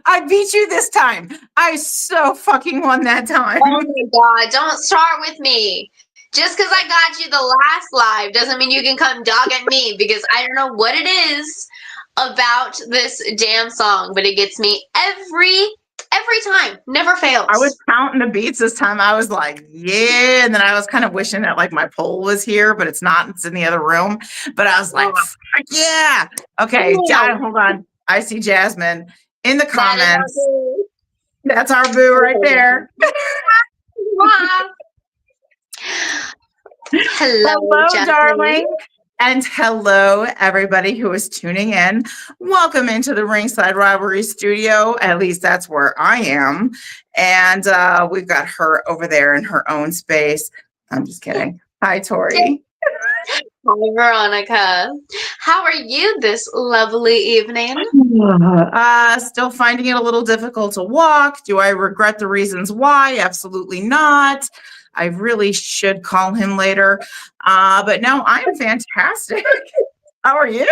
I beat you this time. I so fucking won that time. Oh my God, don't start with me. Just because I got you the last live doesn't mean you can come dog at me, because I don't know what it is about this damn song, but it gets me every time. Never fails. I was counting the beats this time. I was like, yeah. And then I was kind of wishing that like my pole was here, but it's not. It's in the other room. But I was like, fuck yeah. Okay, hold on. I see Jasmine in the comments. That's our boo right there. Hello, darling. And hello, everybody who is tuning in. Welcome into the Ringside Rivalry Studio. At least that's where I am. And we've got her over there in her own space. I'm just kidding. Hi, Tori. Hi, Veronica. How are you this lovely evening? Still finding it a little difficult to walk. Do I regret the reasons why? Absolutely not. I really should call him later. But no, I am fantastic. How are you?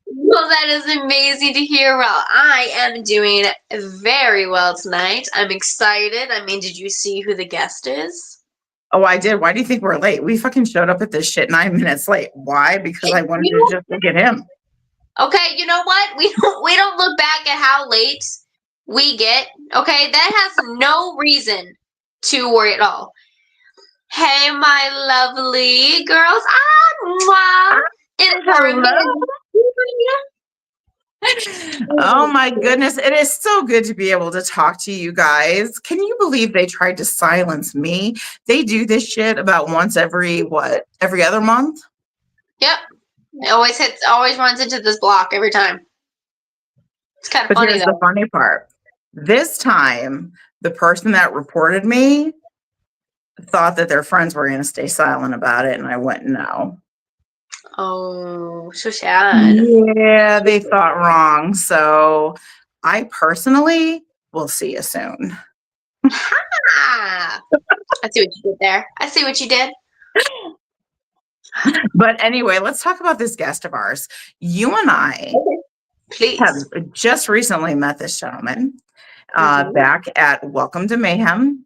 Well, that is amazing to hear. Well, I am doing very well tonight. I'm excited. I mean, did you see who the guest is? Oh, I did. Why do you think we're late? We fucking showed up at this shit 9 minutes late. Why? Because I wanted to just look at him. Okay, you know what? We don't look back at how late we get. Okay, that has no reason to worry at all. Hey, my lovely girls. Oh my goodness. It is so good to be able to talk to you guys. Can you believe they tried to silence me? They do this shit about once every other month? Yep. It always runs into this block every time. It's kind of funny, here's the funny part. This time, the person that reported me thought that their friends were going to stay silent about it, and I went, no. Oh, so sad. Yeah, they thought wrong. So I personally will see you soon. I see what you did there. I see what you did. But anyway, let's talk about this guest of ours. You and I have just recently met this gentleman back at Welcome to Mayhem.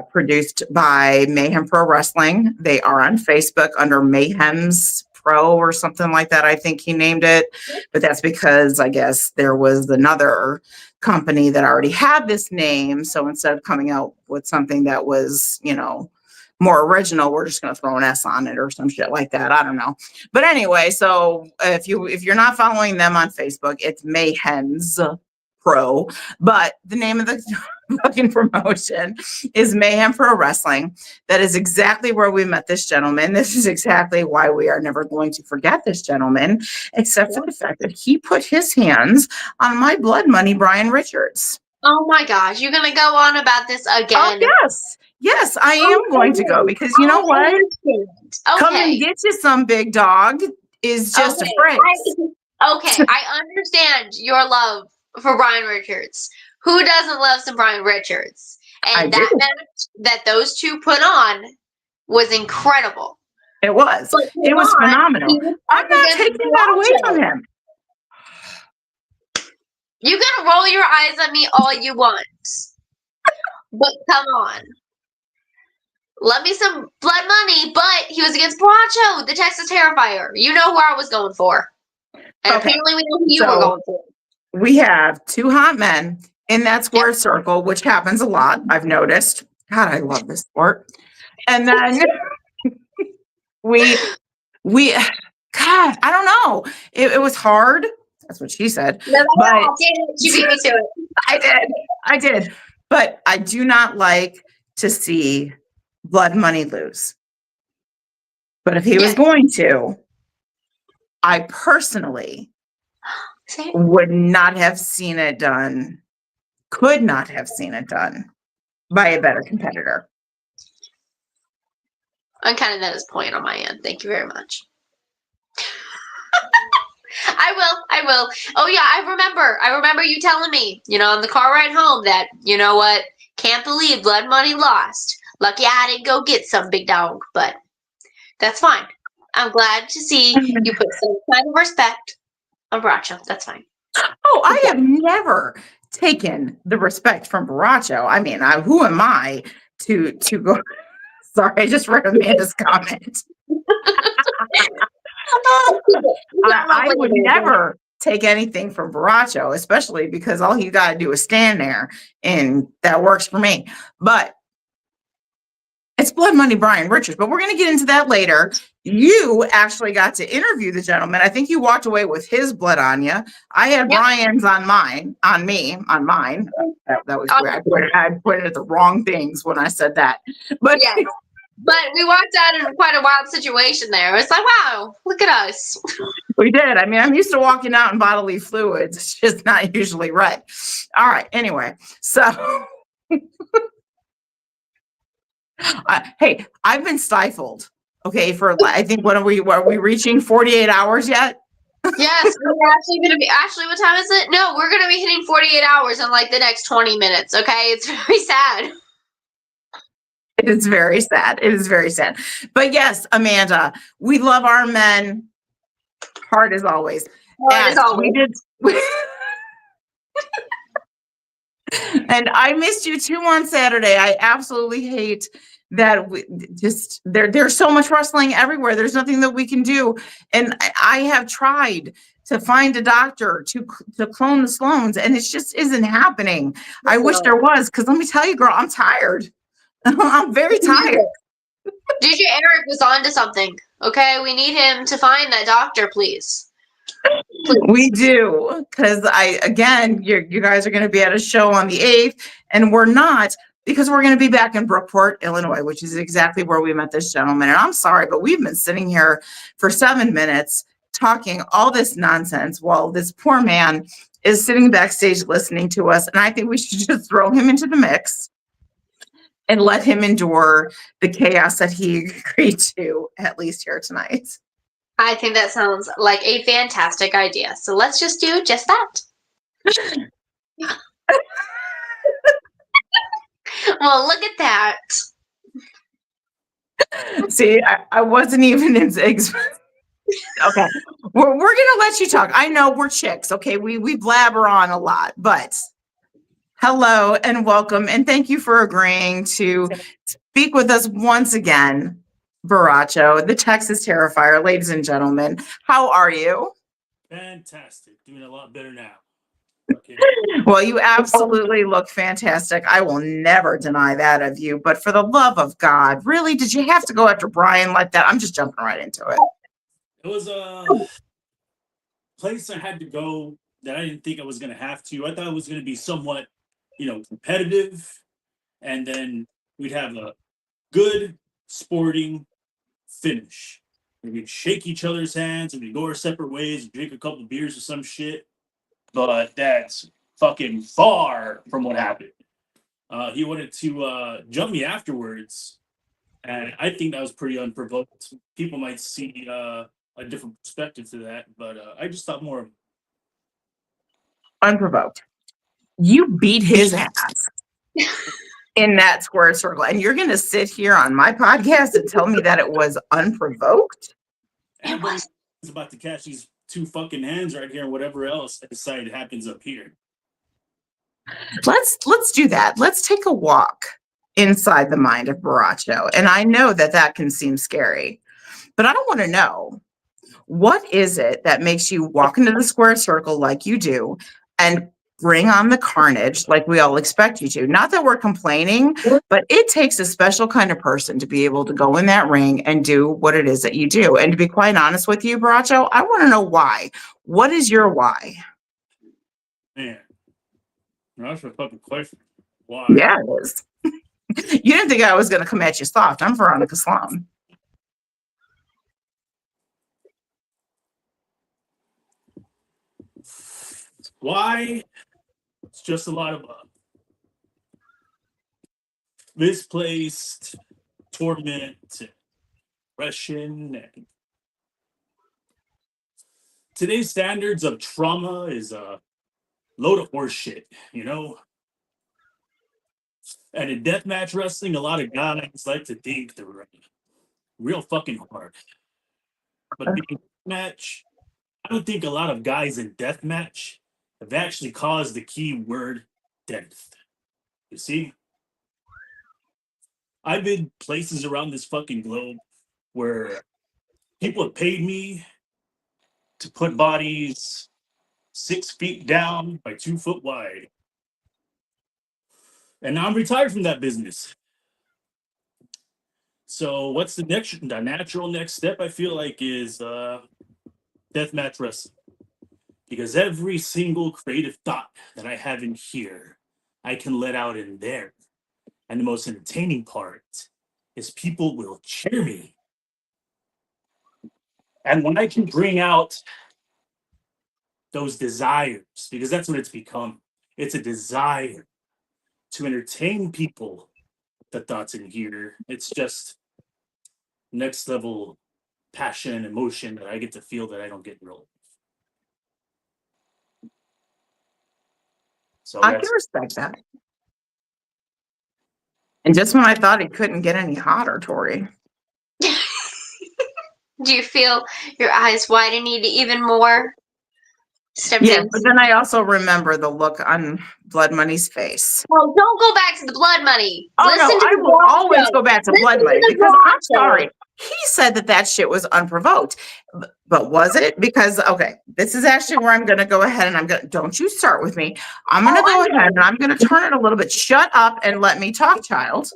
Produced by Mayhem Pro Wrestling. They are on Facebook under Mayhem's Pro or something like that. I think he named it, but that's because I guess there was another company that already had this name. So instead of coming out with something that was, more original, we're just going to throw an S on it or some shit like that. I don't know. But anyway, so if you're not following them on Facebook, it's Mayhem's Pro, but the name of the fucking promotion is Mayhem Pro Wrestling. That is exactly where we met this gentleman. This is exactly why we are never going to forget this gentleman, except for the fact that he put his hands on my blood money, Brian Richards. Oh my gosh, you're going to go on about this again? Oh, yes, I am going to go, because you know what? Come and get you some, big dog is just a phrase. I understand your love for Brian Richards. Who doesn't love some Brian Richards? And that match that those two put on was incredible. It was. It was phenomenal. I'm not taking that away from him. You can roll your eyes at me all you want. But come on. Love me some blood money, but he was against Borracho, the Texas Terrifier. You know who I was going for. And apparently we know who you were going for. We have two hot men in that square circle, which happens a lot, I've noticed. God, I love this sport. And then God, I don't know. It was hard. That's what she said. No, but she beat me to it. I did. But I do not like to see blood money lose. But if he was going to, I personally would not have seen it done, could not have seen it done by a better competitor. I'm kind of at his point on my end. Thank you very much. I will. Oh yeah, I remember you telling me, on the car ride home that, you know what, can't believe blood money lost. Lucky I didn't go get some, big dog, but that's fine. I'm glad to see you put some kind of respect on Borracho. That's fine. Oh, I have never taken the respect from Borracho. I mean, who am I to go? Sorry, I just read Amanda's comment. I would never take anything from Borracho, especially because all you got to do is stand there, and that works for me. But it's Blood Money Brian Richards, but we're going to get into that later. You actually got to interview the gentleman. I think you walked away with his blood on you. I had Brian's on mine. That was weird. I pointed at the wrong things when I said that. But yeah. But we walked out in quite a wild situation there. It's like, wow, look at us. We did. I mean, I'm used to walking out in bodily fluids. It's just not usually red. All right. Anyway, so hey, I've been stifled. Okay, for I think what are we reaching 48 hours yet? Yes, we're actually going to be. Actually, what time is it? No, we're going to be hitting 48 hours in like the next 20 minutes. Okay, it's very sad. It is very sad. It is very sad. But yes, Amanda, we love our men. Hard as always. Hard as always. We did. And I missed you too on Saturday. I absolutely hate that there's so much wrestling everywhere. There's nothing that we can do. And I have tried to find a doctor to clone the Sloans, and it just isn't happening. I wish there was, because let me tell you, girl, I'm tired. I'm very tired. DJ Eric was on to something. Okay, we need him to find that doctor, please. We do, because you guys are going to be at a show on the 8th, and we're not, because we're going to be back in Brookport, Illinois, which is exactly where we met this gentleman. And I'm sorry, but we've been sitting here for 7 minutes talking all this nonsense while this poor man is sitting backstage listening to us. And I think we should just throw him into the mix and let him endure the chaos that he agreed to, at least here tonight. I think that sounds like a fantastic idea. So let's just do just that. Well, look at that. See, I wasn't even in. Okay, we're gonna let you talk. I know we're chicks. Okay, we blabber on a lot, but hello and welcome, and thank you for agreeing to speak with us once again. Borracho, the Texas Terrifier, ladies and gentlemen, how are you? Fantastic. Doing a lot better now. Okay. Well, you absolutely look fantastic. I will never deny that of you. But for the love of God, really, did you have to go after Brian like that? I'm just jumping right into it. It was a place I had to go that I didn't think I was going to have to. I thought it was going to be somewhat, competitive. And then we'd have a good sporting finish. We'd shake each other's hands and we'd go our separate ways, drink a couple beers or some shit. But that's fucking far from what happened. He wanted to jump me afterwards, and I think that was pretty unprovoked. People might see a different perspective to that, but I just thought more unprovoked. You beat his ass in that square circle, and you're going to sit here on my podcast and tell me that it was unprovoked? Everybody's about to catch these 2 fucking hands right here and whatever else I decide happens up here. Let's do that. Let's take a walk inside the mind of Borracho. And I know that can seem scary, but I want to know, what is it that makes you walk into the square circle like you do and bring on the carnage like we all expect you to? Not that we're complaining, but it takes a special kind of person to be able to go in that ring and do what it is that you do. And to be quite honest with you, Borracho, I want to know why. What is your why? Man, that's a fucking question. Why? Yeah, it is. You didn't think I was going to come at you soft. I'm Veronica Sloan. Why? It's just a lot of misplaced torment, depression, and today's standards of trauma is a load of horse shit, And in deathmatch wrestling, a lot of guys like to think they're real fucking hard. But in deathmatch, I don't think a lot of guys in deathmatch have actually caused the keyword death. You see? I've been places around this fucking globe where people have paid me to put bodies 6 feet down by 2 foot wide. And now I'm retired from that business. So what's the natural next step, I feel like, is deathmatch wrestling. Because every single creative thought that I have in here, I can let out in there. And the most entertaining part is people will cheer me. And when I can bring out those desires, because that's what it's become. It's a desire to entertain people, the thoughts in here. It's just next level passion and emotion that I get to feel that I don't get in real life. So I can respect that. And just when I thought it couldn't get any hotter, Tori. Do you feel your eyes widening even more? Yeah, but then I also remember the look on Blood Money's face. Well, don't go back to the Blood Money. Oh, no, I will always go back to Blood Money because I'm sorry. He said that shit was unprovoked. But was it? Because, okay, this is actually where I'm going to go ahead and don't you start with me. I'm going to go ahead and I'm going to turn it a little bit. Shut up and let me talk, child.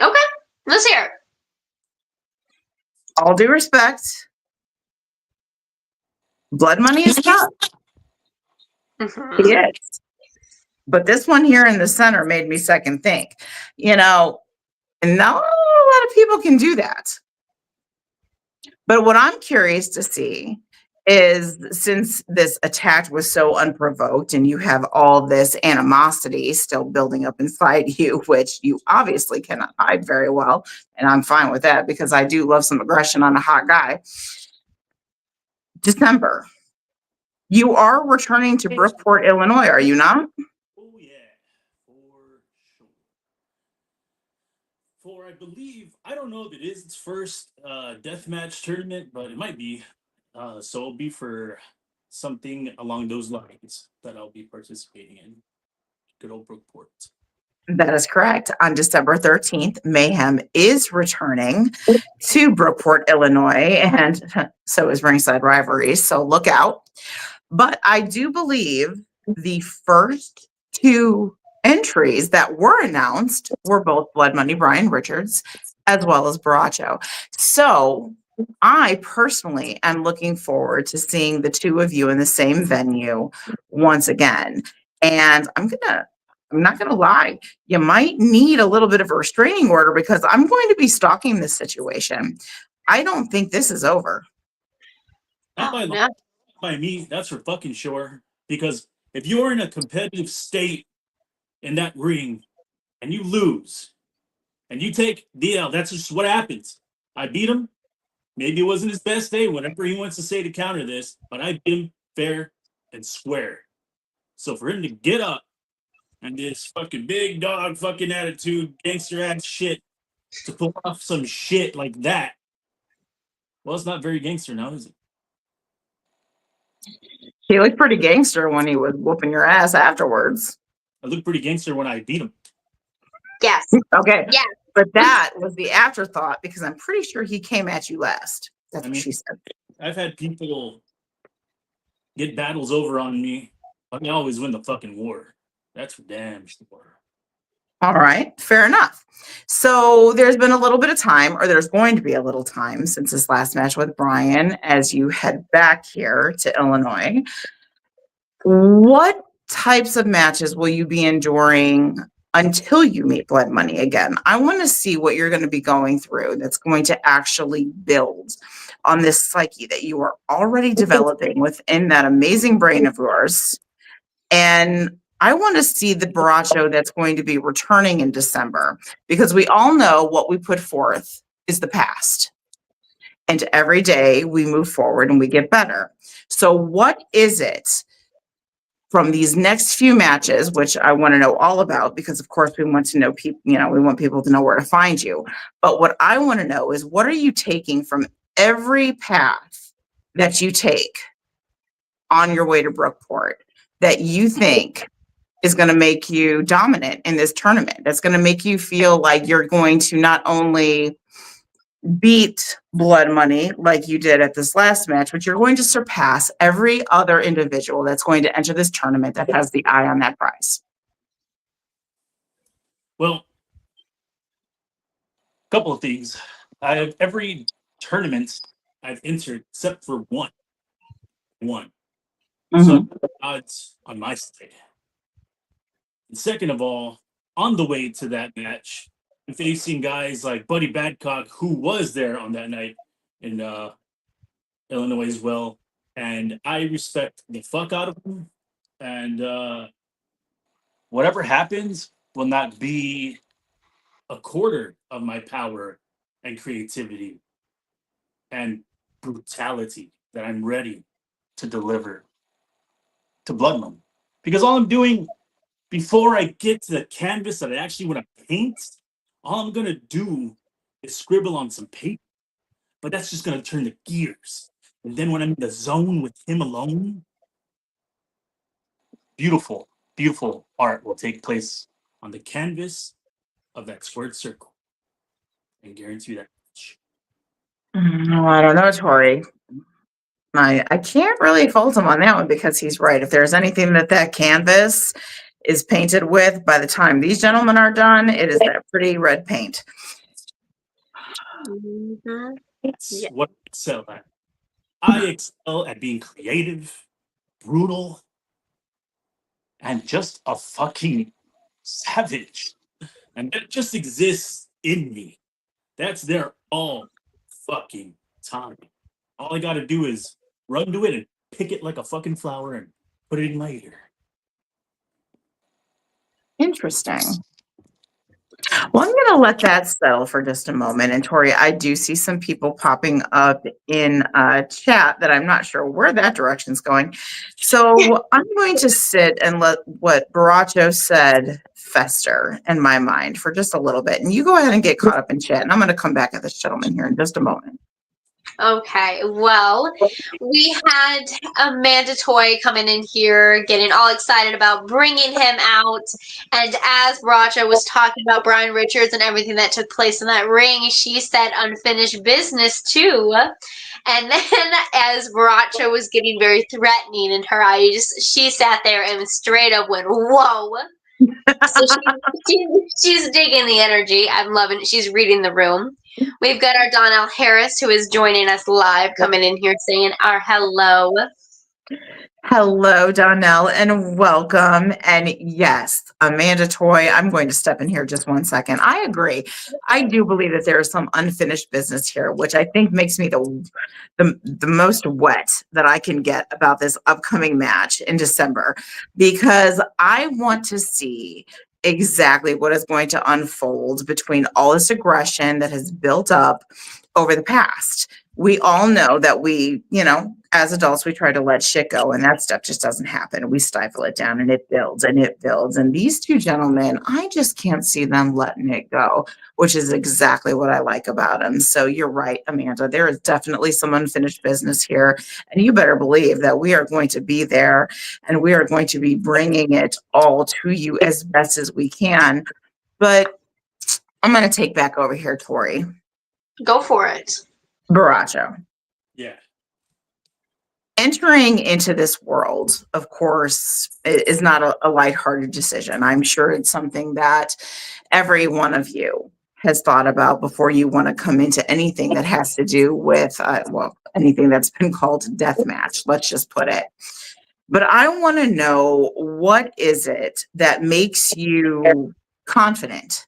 Okay, let's hear it. All due respect. Blood Money is tough. He is. But this one here in the center made me second think. You know, and not a lot of people can do that. But what I'm curious to see is, since this attack was so unprovoked and you have all this animosity still building up inside you, which you obviously cannot hide very well, and I'm fine with that because I do love some aggression on a hot guy. December. You are returning to Brookport, Illinois, are you not? Oh, yeah, for sure. For, I believe, I don't know if it is its first deathmatch tournament, but it might be. So it'll be for something along those lines that I'll be participating in. Good old Brookport. That is correct. On December 13th, Mayhem is returning to Brookport, Illinois, and so is Ringside Rivalries, so look out. But I do believe the first 2 entries that were announced were both Blood Money Brian Richards as well as Borracho. So I personally am looking forward to seeing the 2 of you in the same venue once again. And I'm not going to lie. You might need a little bit of a restraining order because I'm going to be stalking this situation. I don't think this is over. Not by me, that's for fucking sure. Because if you are in a competitive state in that ring and you lose and you take DL, that's just what happens. I beat him. Maybe it wasn't his best day, whatever he wants to say to counter this, but I beat him fair and square. So for him to get up and this fucking big dog fucking attitude, gangster ass shit, to pull off some shit like that, well, it's not very gangster now, is it? He looked pretty gangster when he was whooping your ass afterwards. I looked pretty gangster when I beat him. Yes. Okay. Yes. But that was the afterthought because I'm pretty sure he came at you last. That's what she said. I've had people get battles over on me, but I always win the fucking war. That's for damn sure. All right, fair enough. So there's been a little bit of time, or there's going to be a little time since this last match with Brian as you head back here to Illinois. What types of matches will you be enduring until you meet Blood Money again? I want to see what you're going to be going through that's going to actually build on this psyche that you are already developing within that amazing brain of yours. And I want to see the Borracho that's going to be returning in December, because we all know what we put forth is the past. And every day we move forward and we get better. So what is it from these next few matches, which I want to know all about, because of course we want to know people, we want people to know where to find you. But what I want to know is, what are you taking from every path that you take on your way to Brookport? that you think is going to make you dominant in this tournament. That's going to make you feel like you're going to not only beat Blood Money like you did at this last match, but you're going to surpass every other individual that's going to enter this tournament that has the eye on that prize? Well, a couple of things. I have every tournament I've entered except for one. So the odds on my side. And second of all, on the way to that match, I'm facing guys like Buddy Badcock, who was there on that night in Illinois as well. And I respect the fuck out of him. And whatever happens will not be a quarter of my power and creativity and brutality that I'm ready to deliver to Blood Money. Because all I'm doing before I get to the canvas that I actually want to paint, all I'm going to do is scribble on some paper. But that's just going to turn the gears. And then when I'm in the zone with him alone, beautiful, beautiful art will take place on the canvas of that squared circle. I guarantee you that much. Oh, I don't know, Tori. I can't really fault him on that one because he's right. If there's anything that canvas is painted with, by the time these gentlemen are done, it is that pretty red paint. That's what I excel at. I excel at being creative, brutal, and just a fucking savage. And that just exists in me. That's there all fucking time. All I gotta do is run to it and pick it like a fucking flower and put it in my ear. Interesting. Well, I'm going to let that settle for just a moment. And Tori, I do see some people popping up in chat that I'm not sure where that direction's going. So I'm going to sit and let what Borracho said fester in my mind for just a little bit. And you go ahead and get caught up in chat. And I'm going to come back at this gentleman here in just a moment. Okay, well, we had Amanda Toy coming in here, getting all excited about bringing him out. And as Borracho was talking about Brian Richards and everything that took place in that ring, she said unfinished business too. And then as Borracho was getting very threatening in her eyes, she sat there and straight up went, whoa. So she's digging the energy. I'm loving it. She's reading the room. We've got our Donnell Harris, who is joining us live, coming in here saying our hello. Hello, Donnell, and welcome. And yes, Amanda Toy, I'm going to step in here just 1 second. I agree. I do believe that there is some unfinished business here, which I think makes me the most wet that I can get about this upcoming match in December, because I want to see exactly what is going to unfold between all this aggression that has built up over the past. We all know that we, as adults, we try to let shit go, and that stuff just doesn't happen. We stifle it down, and it builds and it builds. And these two gentlemen, I just can't see them letting it go, which is exactly what I like about them. So you're right, Amanda. There is definitely some unfinished business here, and you better believe that we are going to be there, and we are going to be bringing it all to you as best as we can. But I'm going to take back over here, Tori. Go for it. Borracho. Yeah. Entering into this world, of course, is not a lighthearted decision. I'm sure it's something that every one of you has thought about before you want to come into anything that has to do with, anything that's been called deathmatch, let's just put it. But I want to know, what is it that makes you confident,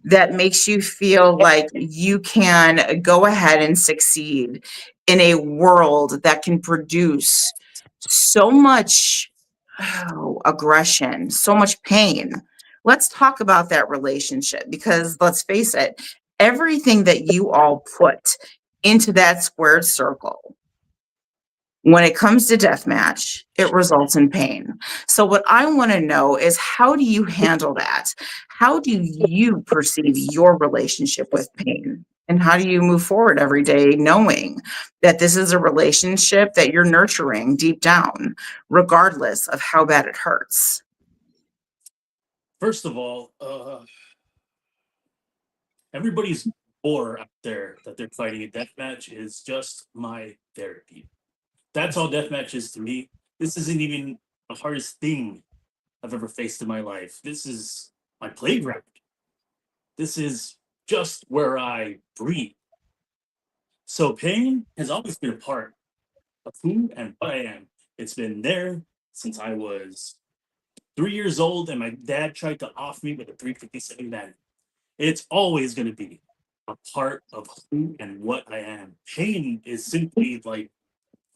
that makes you feel like you can go ahead and succeed in a world that can produce so much aggression, so much pain? Let's talk about that relationship, because let's face it, everything that you all put into that squared circle, when it comes to deathmatch, it results in pain. So what I want to know is, how do you handle that? How do you perceive your relationship with pain And how do you move forward every day knowing that this is a relationship that you're nurturing deep down, regardless of how bad it hurts? First of all, everybody's war out there that they're fighting a death match is just my therapy. That's all deathmatch is to me. This isn't even the hardest thing I've ever faced in my life. This is my playground. This is just where I breathe. So pain has always been a part of who and what I am. It's been there since I was 3 years old and my dad tried to off me with a 357 Magnum. It's always going to be a part of who and what I am. Pain is simply like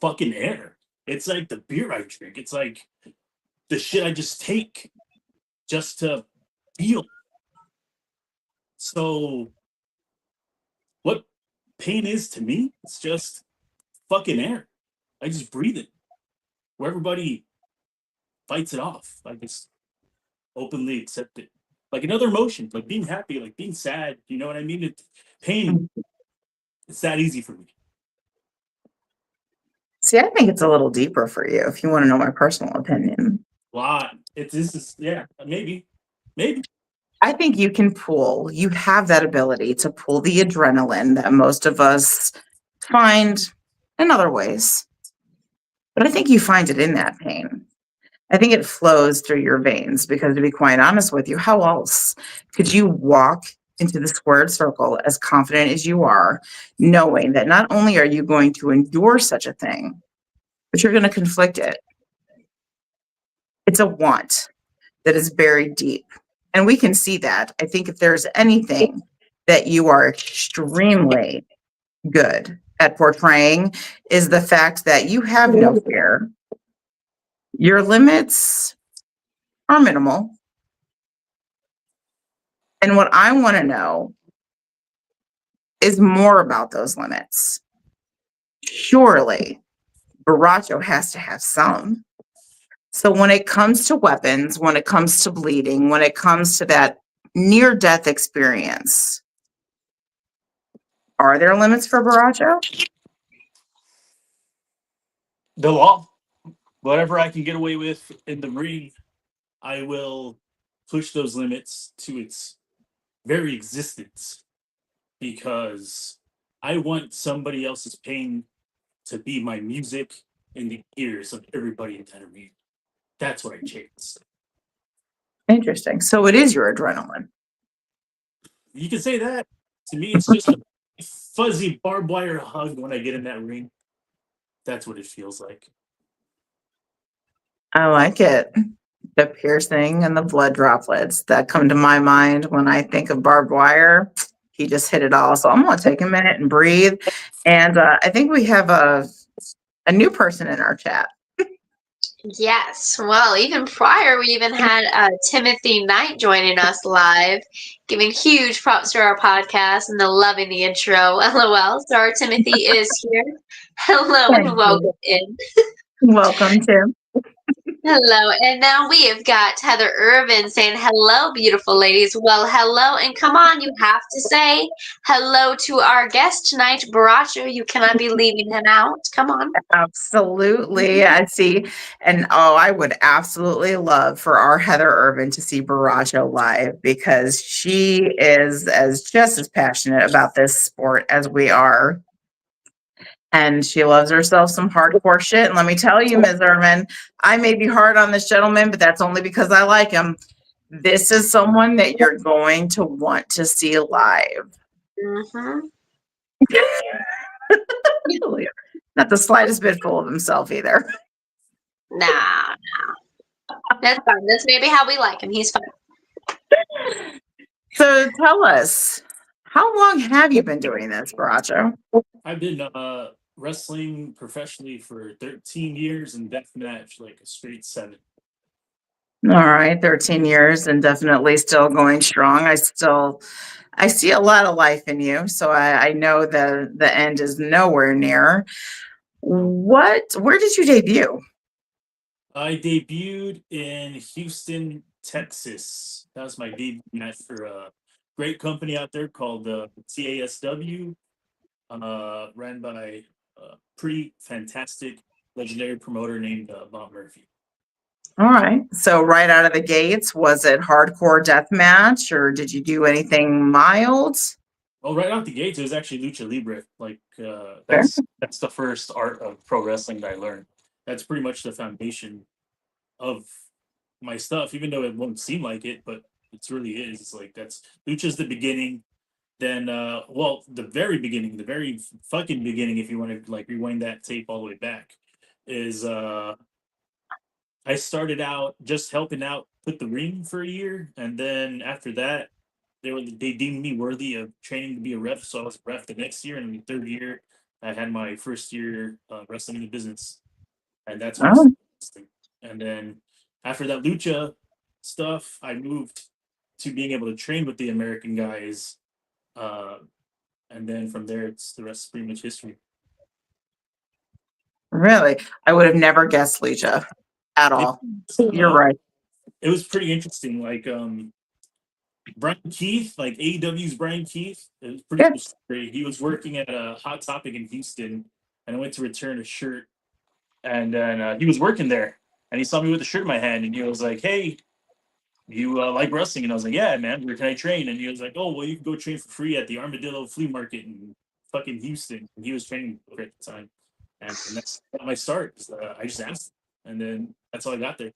fucking air. It's like the beer I drink. It's like the shit I just take just to feel. So, what pain is to me, it's just fucking air. I just breathe it. Where everybody fights it off, I just openly accept it. Like another emotion, like being happy, like being sad. You know what I mean? Pain, it's that easy for me. See, I think it's a little deeper for you if you want to know my personal opinion. Lot. Maybe. I think you can pull, you have that ability to pull the adrenaline that most of us find in other ways. But I think you find it in that pain. I think it flows through your veins because, to be quite honest with you, how else could you walk into the squared circle as confident as you are, knowing that not only are you going to endure such a thing, but you're going to conflict it? It's a want that is buried deep. And we can see that. I think if there's anything that you are extremely good at portraying is the fact that you have no fear. Your limits are minimal. And what I want to know is more about those limits. Surely, Borracho has to have some. So when it comes to weapons, when it comes to bleeding, when it comes to that near-death experience, are there limits for Borracho? The law. Whatever I can get away with in the ring, I will push those limits to its very existence because I want somebody else's pain to be my music in the ears of everybody in that arena. That's what I chase. Interesting. So it is your adrenaline. You can say that. To me, it's just a fuzzy barbed wire hug when I get in that ring. That's what it feels like. I like it. The piercing and the blood droplets that come to my mind when I think of barbed wire. He just hit it all. So I'm going to take a minute and breathe. And I think we have a new person in our chat. Yes. Well, even prior, we even had Timothy Knight joining us live, giving huge props to our podcast and loving the intro. LOL. So our Timothy is here. Hello and welcome in. Welcome, Tim. Hello. And now we have got Heather Irvin saying, hello, beautiful ladies. Well, hello. And come on, you have to say hello to our guest tonight, Borracho. You cannot be leaving him out. Come on. Absolutely. I see. And I would absolutely love for our Heather Irvin to see Borracho live because she is just as passionate about this sport as we are. And she loves herself some hardcore shit. And let me tell you, Ms. Irvin, I may be hard on this gentleman, but that's only because I like him. This is someone that you're going to want to see live. Mm-hmm. Not the slightest bit full of himself either. Nah. That's fine. That's maybe how we like him. He's fine. So tell us, how long have you been doing this, Borracho? I've been wrestling professionally for 13 years and deathmatch like a straight 7. All right, 13 years and definitely still going strong. I see a lot of life in you, so I know the end is nowhere near. Where did you debut? I debuted in Houston, Texas. That was my debut match for great company out there called CASW, ran by a pretty fantastic legendary promoter named Bob Murphy. All right. So right out of the gates, was it hardcore death match or did you do anything mild? Well, right out the gates, it was actually lucha libre. Like that's the first art of pro wrestling that I learned. That's pretty much the foundation of my stuff, even though it won't seem like it, but it really is. It's like that's lucha's the beginning. Then, well, the very beginning, the very fucking beginning, if you want to like rewind that tape all the way back, is I started out just helping out with the ring for a year, and then after that, they deemed me worthy of training to be a ref, so I was a ref the next year, and in the third year, I had my first year wrestling in the business, and that's when I started wrestling. And then after that lucha stuff, I moved to being able to train with the American guys, and then from there, it's the rest is pretty much history. Really? I would have never guessed lucha at all. You're right. It was pretty interesting. Like Brian Keith, like AEW's Brian Keith, it was pretty cool story. He was working at a Hot Topic in Houston, and I went to return a shirt, and then he was working there, and he saw me with the shirt in my hand, and he was like, "Hey, you like wrestling?" And I was like, "Yeah, man. Where can I train?" And he was like, "Oh, well, you can go train for free at the Armadillo Flea Market in fucking Houston." And he was training at the time, and that's my start. I just asked, and then that's how I got there.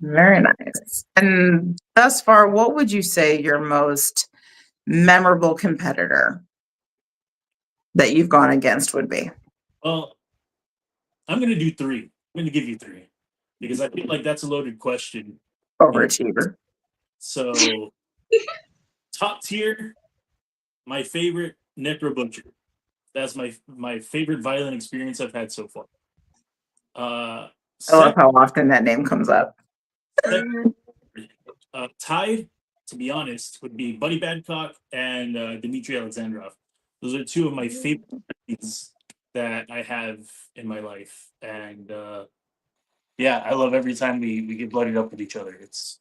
Very nice. And thus far, what would you say your most memorable competitor that you've gone against would be? Well, I'm going to do 3. I'm going to give you 3 because I feel like that's a loaded question. Overachiever. So, top tier, my favorite, Necro Butcher. That's my favorite violent experience I've had so far. I love how often that name comes up. Tied, to be honest, would be Buddy Badcock and Dmitry Alexandrov. Those are 2 of my favorite athletes that I have in my life, and yeah, I love every time we get bloodied up with each other. It's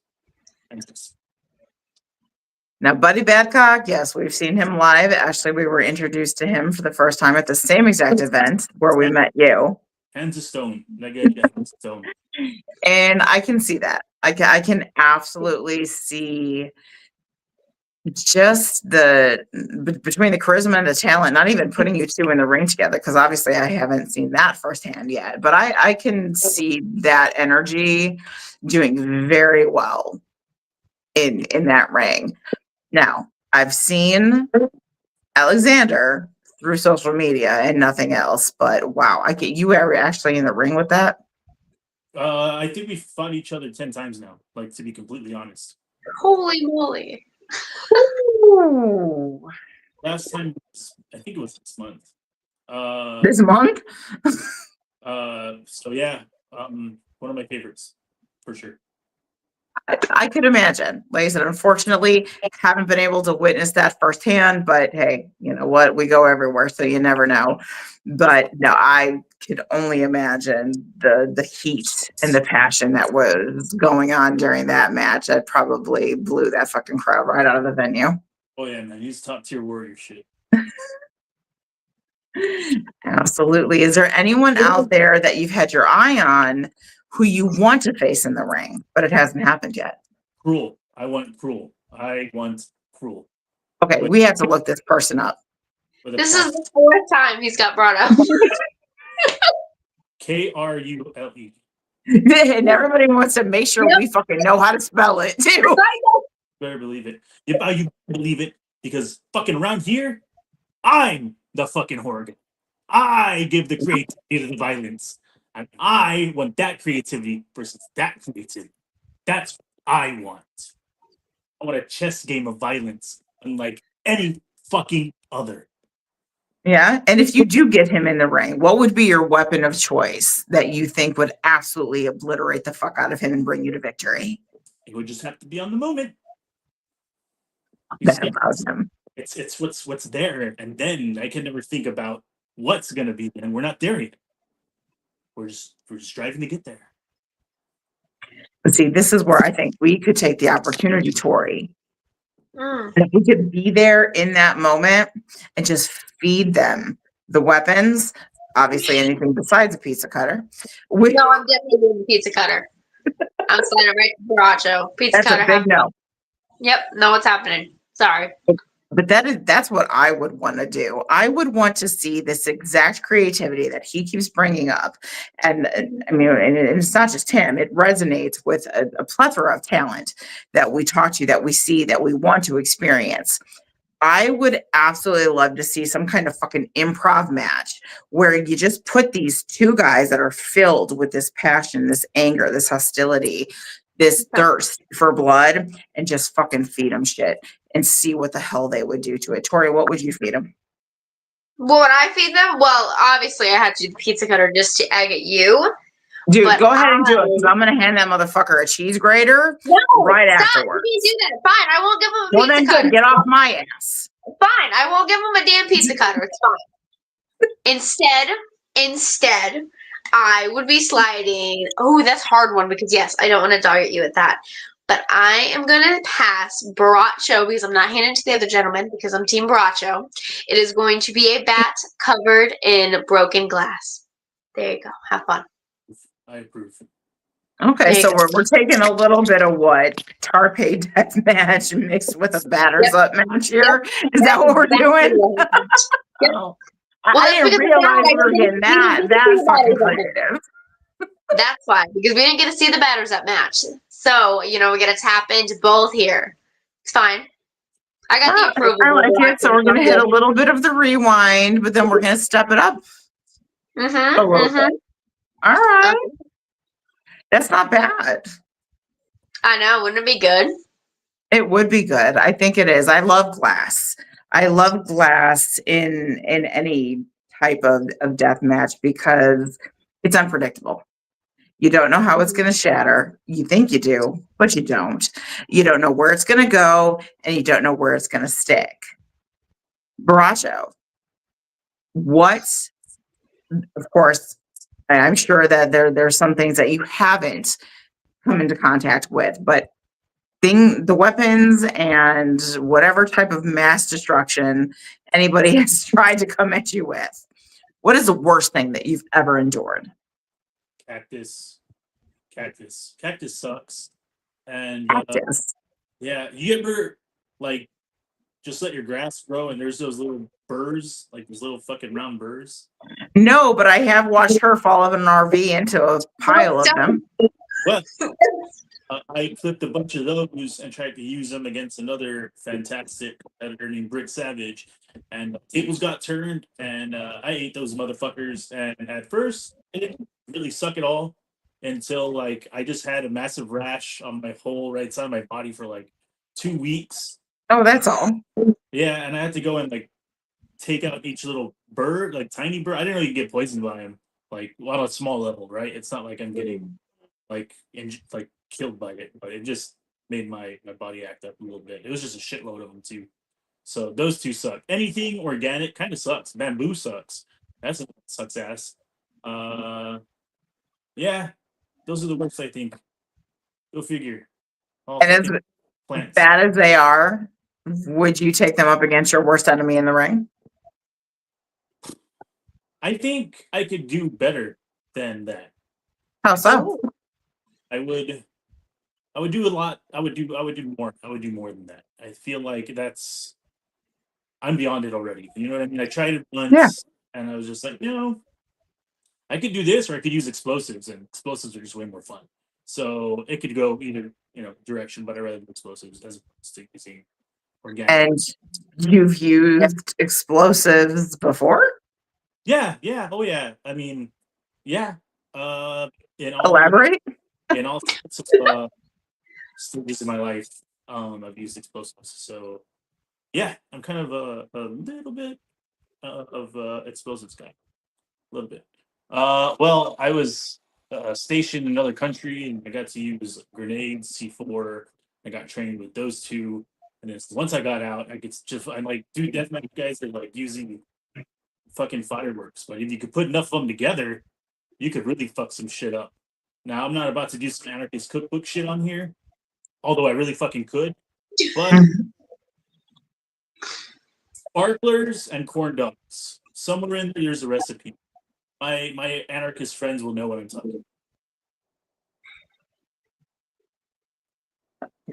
now, Buddy Badcock, yes, we've seen him live. Actually, we were introduced to him for the first time at the same exact event where we met you. Hands of stone. That guy, hands of stone. And I can see that. I can absolutely see just between the charisma and the talent, not even putting you 2 in the ring together, because obviously I haven't seen that firsthand yet, but I can see that energy doing very well in that ring. Now, I've seen Alexander through social media and nothing else, but wow, you were actually in the ring with that? I think we fought each other 10 times now, like, to be completely honest. Holy moly. Ooh. Last time, I think it was this month. This month? So yeah, one of my favorites, for sure. I could imagine. Like I said, unfortunately, haven't been able to witness that firsthand, but hey, you know what? We go everywhere, so you never know. But no, I could only imagine the heat and the passion that was going on during that match. That probably blew that fucking crowd right out of the venue. Oh yeah, man, he's top tier warrior shit. Absolutely. Is there anyone out there that you've had your eye on who you want to face in the ring, but it hasn't happened yet? Cruel. I want Cruel. Okay, we have to look this person up. This is the 4th time he's got brought up. Krule. And everybody wants to make sure we fucking know how to spell it too. Better believe it. You believe it, because fucking around here, I'm the fucking Horgan. I give the creativity to the violence. And I want that creativity versus that creativity. That's what I want. I want a chess game of violence, unlike any fucking other. Yeah. And if you do get him in the ring, what would be your weapon of choice that you think would absolutely obliterate the fuck out of him and bring you to victory? It would just have to be on the moment. That allows him. It's what's there, and then I can never think about what's gonna be, and we're not there yet. We're just striving to get there. But see, this is where I think we could take the opportunity, Tori. Mm. And if we could be there in that moment and just feed them the weapons, obviously anything besides a pizza cutter. No, I'm definitely doing the pizza cutter. I'm sending it right to Borracho. Pizza That's cutter. a big no. Yep, know what's happening. Sorry. But that's what I would want to do. I would want to see this exact creativity that he keeps bringing up. And I mean, and it's not just him, it resonates with a plethora of talent that we talk to, that we see, that we want to experience. I would absolutely love to see some kind of fucking improv match where you just put these two guys that are filled with this passion, this anger, this hostility, this thirst for blood, and just fucking feed them shit and see what the hell they would do to it. Tori, what would you feed them? What would I feed them? Well, obviously I had to do the pizza cutter just to egg at you. Dude, But go ahead and do it, because I'm going to hand that motherfucker a cheese grater right stop, afterwards. You can't do that. Fine, I won't give him a Well, pizza then cutter. good. Get off my ass. Fine, I won't give him a damn pizza cutter. It's fine. Instead, I would be sliding. Oh, that's a hard one because yes, I don't want to target you at that. But I am gonna pass Borracho because I'm not handing it to the other gentleman because I'm Team Borracho. It is going to be a bat covered in broken glass. There you go. Have fun. I approve. Okay, There so you go. we're taking a little bit of what Tarpey death match mixed with a batters up match here. Is that what we're doing? Yep. Oh, Well, I that's didn't because realize we were we getting didn't that see the fucking batters up. creative. That's why, because we didn't get to see the batters up match. So, we got to tap into both here. It's fine. I got the approval. I like it. So we're gonna hit a little bit of the rewind, but then we're gonna step it up a little bit. All right, that's not bad. I know. Wouldn't it be good? It would be good. I think it is. I love glass. I love glass in any type of death match because it's unpredictable. You don't know how it's going to shatter. You think you do, but you don't. You don't know where it's going to go, and you don't know where it's going to stick. Borracho, what? Of course, I'm sure that there's some things that you haven't come into contact with, but the weapons and whatever type of mass destruction anybody has tried to come at you with, what is the worst thing that you've ever endured? Cactus sucks. And Cactus. yeah, you ever like just let your grass grow and there's those little burrs, like those little fucking round burrs? No, but I have watched her fall out of an RV into a pile of them. Well, I clipped a bunch of those and tried to use them against another fantastic editor named Brick Savage, and tables got turned, and I ate those motherfuckers. And at first, it didn't really suck at all until like I just had a massive rash on my whole right side of my body for like 2 weeks. Oh, that's all. Yeah, and I had to go and like take out each little bird, like tiny bird. I didn't really get poisoned by him, like on a small level, right? It's not like I'm getting like killed by it, but it just made my body act up a little bit. It was just a shitload of them too. So those two suck. Anything organic kind of sucks. Bamboo sucks. That's sucks ass. Yeah, those are the worst, I think. Go figure. And as plants. bad as they are, would you take them up against your worst enemy in the ring? I think I could do better than that. How so? I would do a lot. I would do more. I would do more than that. I feel like I'm beyond it already. You know what I mean? I tried it once and I was just like, I could do this or I could use explosives, and explosives are just way more fun. So it could go either, direction, but I rather do explosives as opposed to using organic. And you've used explosives before? Yeah. Oh yeah. I mean, yeah. Elaborate? In all sorts of stages in my life, I've used explosives. So yeah, I'm kind of a little bit of explosives guy. A little bit. Well, I was stationed in another country, and I got to use grenades, C4. I got trained with those two, and then once I got out, I'm like, dude, deathmatch guys are like using fucking fireworks, but if you could put enough of them together, you could really fuck some shit up. Now, I'm not about to do some anarchist cookbook shit on here, although I really fucking could. But sparklers and corn dogs. Somewhere in there's a recipe. My anarchist friends will know what I'm talking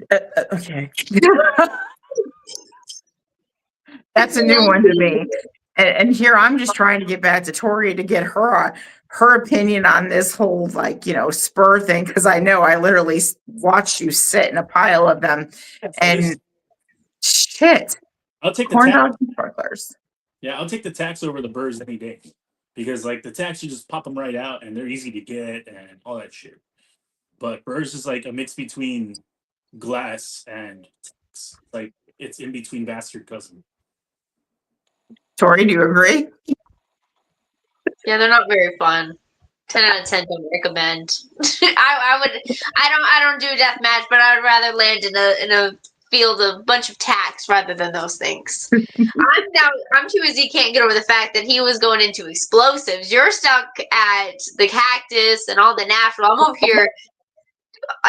about. Okay. That's a new one to me. And here I'm just trying to get back to Tori to get her opinion on this whole, like, spur thing, because I know I literally watched you sit in a pile of them. And shit. I'll take corn the dogs and sparklers. Yeah, I'll take the tax over the burrs any day, because like the tax, you just pop them right out and they're easy to get and all that shit. But burrs is like a mix between glass and tax. Like it's in between bastard cousin. Tori, do you agree? Yeah, they're not very fun. 10 out of 10 don't recommend. I don't do a death match, but I would rather land in a field of bunch of tacks rather than those things. I'm too busy, can't get over the fact that he was going into explosives. You're stuck at the cactus and all the natural. I'm over here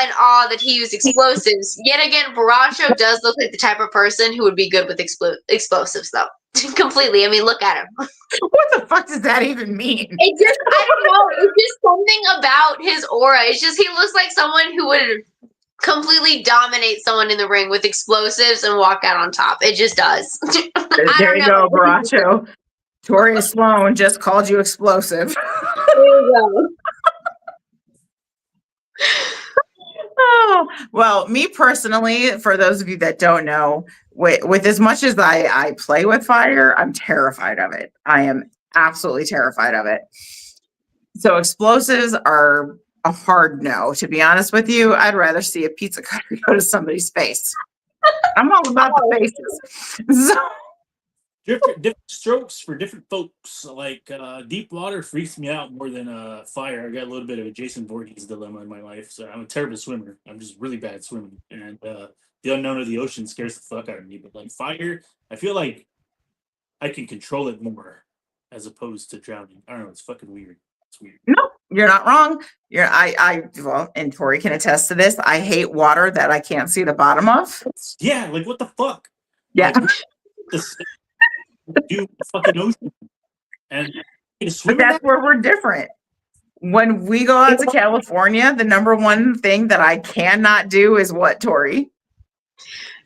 in awe that he used explosives. Yet again, Borracho does look like the type of person who would be good with explosives, though. Completely. I mean, look at him. What the fuck does that even mean? I don't know. It's just something about his aura. It's just he looks like someone who would completely dominate someone in the ring with explosives and walk out on top. It just does. There you go, Borracho. Tori Sloan just called you explosive. There you go. Oh, well, me personally, for those of you that don't know, with as much as I play with fire, I'm terrified of it. I am absolutely terrified of it. So explosives are a hard no. To be honest with you, I'd rather see a pizza cutter go to somebody's face. I'm all about the faces. So, different strokes for different folks. Like deep water freaks me out more than fire. I got a little bit of a Jason Voorhees dilemma in my life. So I'm a terrible swimmer. I'm just really bad at swimming, and the unknown of the ocean scares the fuck out of me. But like fire, I feel like I can control it more as opposed to drowning. I don't know. It's fucking weird. It's weird. No, you're not wrong. Well, and Tori can attest to this. I hate water that I can't see the bottom of. Yeah, like what the fuck? Yeah. Like, do fucking ocean and but that's where we're different. When we go out to California, the number one thing that I cannot do is what, Tori?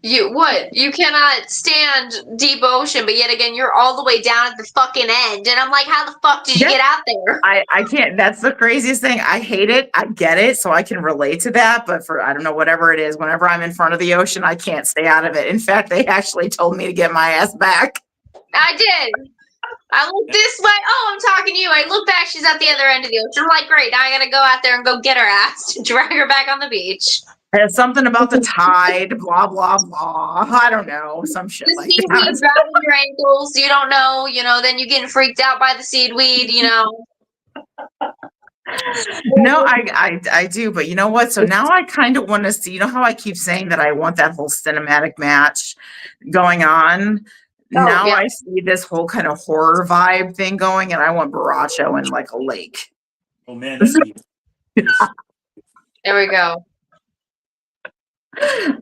You cannot stand deep ocean, but yet again, you're all the way down at the fucking end. And I'm like, how the fuck did you get out there? I can't. That's the craziest thing. I hate it. I get it. So I can relate to that. But I don't know, whatever it is, whenever I'm in front of the ocean, I can't stay out of it. In fact, they actually told me to get my ass back. I did. I looked this way. Oh, I'm talking to you. I look back. She's at the other end of the ocean. I'm like, great. Now I got to go out there and go get her ass to drag her back on the beach. There's something about the tide, blah, blah, blah. I don't know. Some shit like that. The seaweed grabbing your ankles. You don't know. Then you getting freaked out by the seaweed, No, I do. But you know what? So now I kind of want to see, how I keep saying that I want that whole cinematic match going on? Now I see this whole kind of horror vibe thing going, and I want Borracho in like a lake. Oh man, there we go.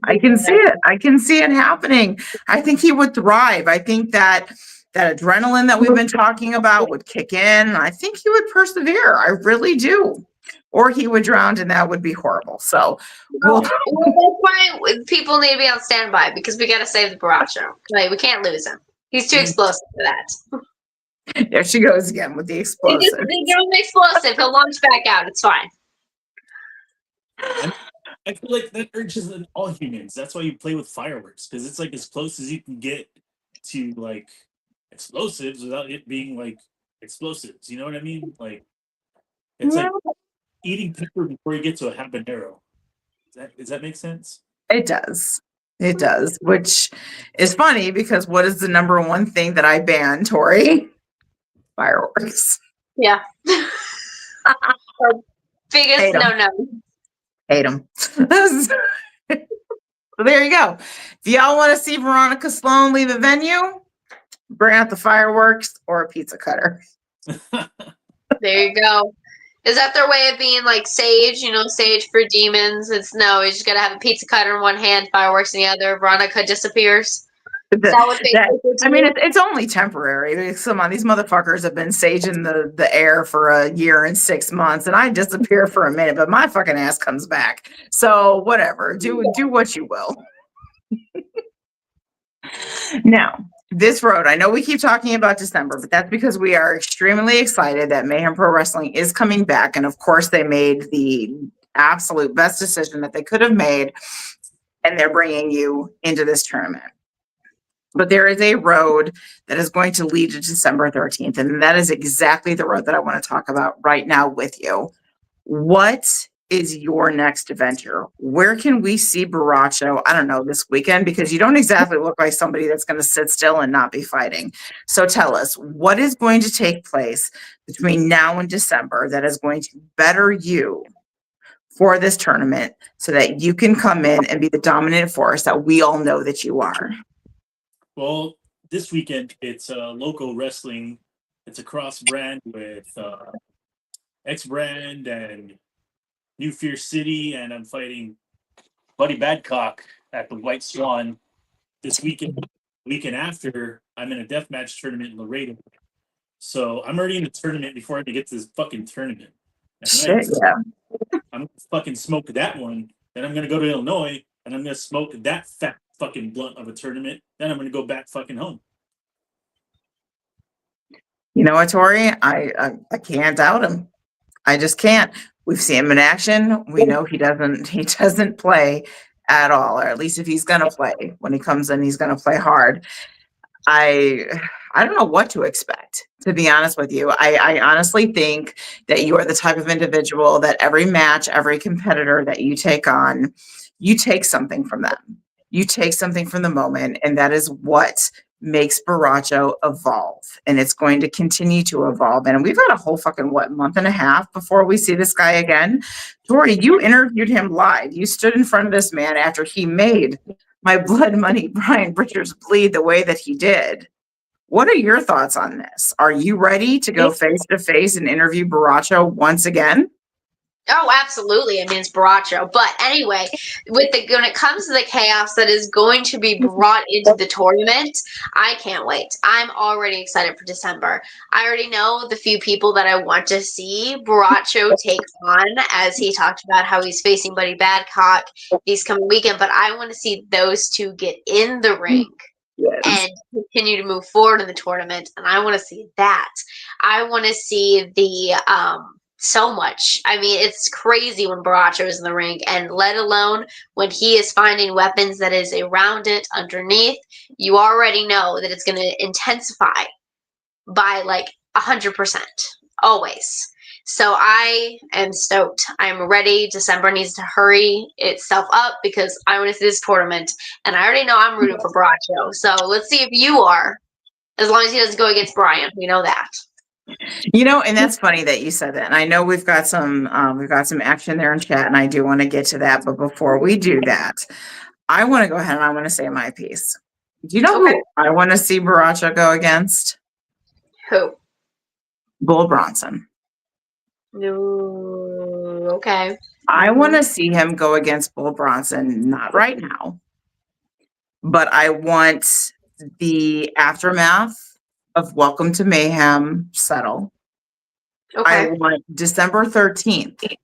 I can see it. I can see it happening. I think he would thrive. I think that adrenaline that we've been talking about would kick in. I think he would persevere. I really do. Or he would drown, and that would be horrible. So that's why people need to be on standby, because we got to save the Borracho. Like, we can't lose him. He's too explosive for that. There she goes again with the explosive. They give him the explosive. He'll launch back out. It's fine. I feel like that urge is in all humans. That's why you play with fireworks, because it's like as close as you can get to like explosives without it being like explosives. You know what I mean? Like it's like eating pepper before you get to a habanero. Does that make sense? It does. It does, which is funny because what is the number one thing that I ban, Tori? Fireworks. Yeah. Biggest no. Hate them. So there you go. If y'all want to see Veronica Sloan leave a venue, bring out the fireworks or a pizza cutter. There you go. Is that their way of being like sage? You know, sage for demons. It's no, you just gotta have a pizza cutter in one hand, fireworks in the other. Veronica disappears. Is that what I mean, it's only temporary. Some of these motherfuckers have been saging the air for a year and 6 months, and I disappear for a minute, but my fucking ass comes back. So whatever, do what you will. Now, this road, I know we keep talking about December, but that's because we are extremely excited that Mayhem Pro Wrestling is coming back. And of course, they made the absolute best decision that they could have made, and they're bringing you into this tournament. But there is a road that is going to lead to December 13th, and that is exactly the road that I want to talk about right now with you. What is your next adventure? Where can we see Borracho? I don't know, this weekend, because you don't exactly look like somebody that's going to sit still and not be fighting. So tell us, what is going to take place between now and December that is going to better you for this tournament so that you can come in and be the dominant force that we all know that you are? Well, this weekend it's local wrestling. It's a cross brand with X Brand and New Fear City, and I'm fighting Buddy Badcock at the White Swan this weekend. Weekend after, I'm in a deathmatch tournament in Laredo. So I'm already in the tournament before I even get to this fucking tournament. Shit, yeah. I'm gonna fucking smoke that one. Then I'm gonna go to Illinois and I'm gonna smoke that fat fucking blunt of a tournament. Then I'm gonna go back fucking home. You know what, Tori? I can't doubt him. I just can't. We've seen him in action. We know he doesn't play at all, or at least if he's gonna play, when he comes in, he's gonna play hard. I don't know what to expect, to be honest with you. I honestly think that you are the type of individual that every match, every competitor that you take on, you take something from them. You take something from the moment, and that is what makes Borracho evolve. And it's going to continue to evolve. And we've got a whole fucking, month and a half before we see this guy again. Tori, you interviewed him live. You stood in front of this man after he made my blood money Brian Bridgers bleed the way that he did. What are your thoughts on this? Are you ready to go face to face and interview Borracho once again? Oh, absolutely. I mean, it's Borracho. But anyway, when it comes to the chaos that is going to be brought into the tournament, I can't wait. I'm already excited for December. I already know the few people that I want to see Borracho take on, as he talked about how he's facing Buddy Badcock this coming weekend. But I want to see those two get in the ring. Yes. And continue to move forward in the tournament. And I want to see that. I want to see the so much. I mean, it's crazy when Borracho is in the ring, and let alone when he is finding weapons that is around it, underneath. You already know that it's going to intensify by like 100%, always. So I am stoked. I'm ready. December needs to hurry itself up because I want to see this tournament, and I already know I'm rooting for Borracho. So let's see if you are, as long as he doesn't go against Brian. We know that. You know, and that's funny that you said that. And I know we've got some action there in chat, and I do want to get to that. But before we do that, I want to go ahead and I want to say my piece. Do you know who I want to see Borracho go against? Who? Bull Bronson. No. Okay. I want to see him go against Bull Bronson, not right now, but I want the aftermath of Welcome to Mayhem settle. Okay. I want December 13th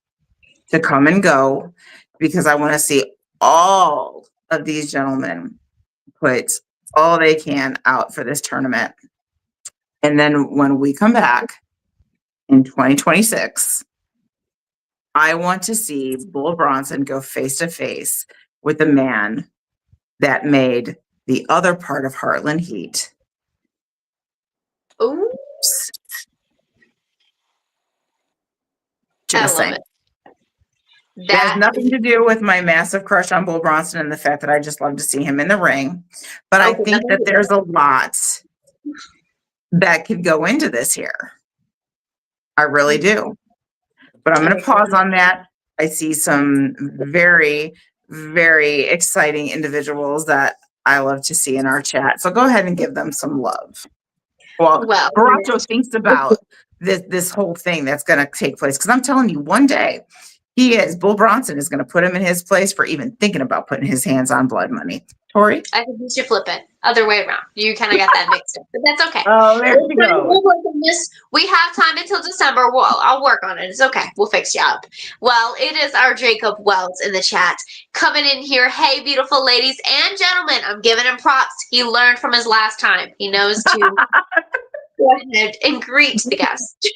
to come and go, because I want to see all of these gentlemen put all they can out for this tournament. And then when we come back in 2026, I want to see Bull Bronson go face to face with the man that made the other part of Heartland Heat. Ooh. Just saying. That has nothing to do with my massive crush on Bull Bronson and the fact that I just love to see him in the ring. But I think that there's a lot that could go into this here. I really do. But I'm going to pause on that. I see some very, very exciting individuals that I love to see in our chat. So go ahead and give them some love. Well, Borracho thinks about this whole thing that's going to take place. Because I'm telling you, one day Bull Bronson is going to put him in his place for even thinking about putting his hands on blood money. Tori? I think you should flip it. Other way around. You kind of got that mixed up, but that's okay. Oh, there you go. We'll work on this. We have time until December. Well, I'll work on it. It's okay. We'll fix you up. Well, it is our Jacob Wells in the chat coming in here. Hey, beautiful ladies and gentlemen. I'm giving him props. He learned from his last time. He knows to go ahead and greet the guest.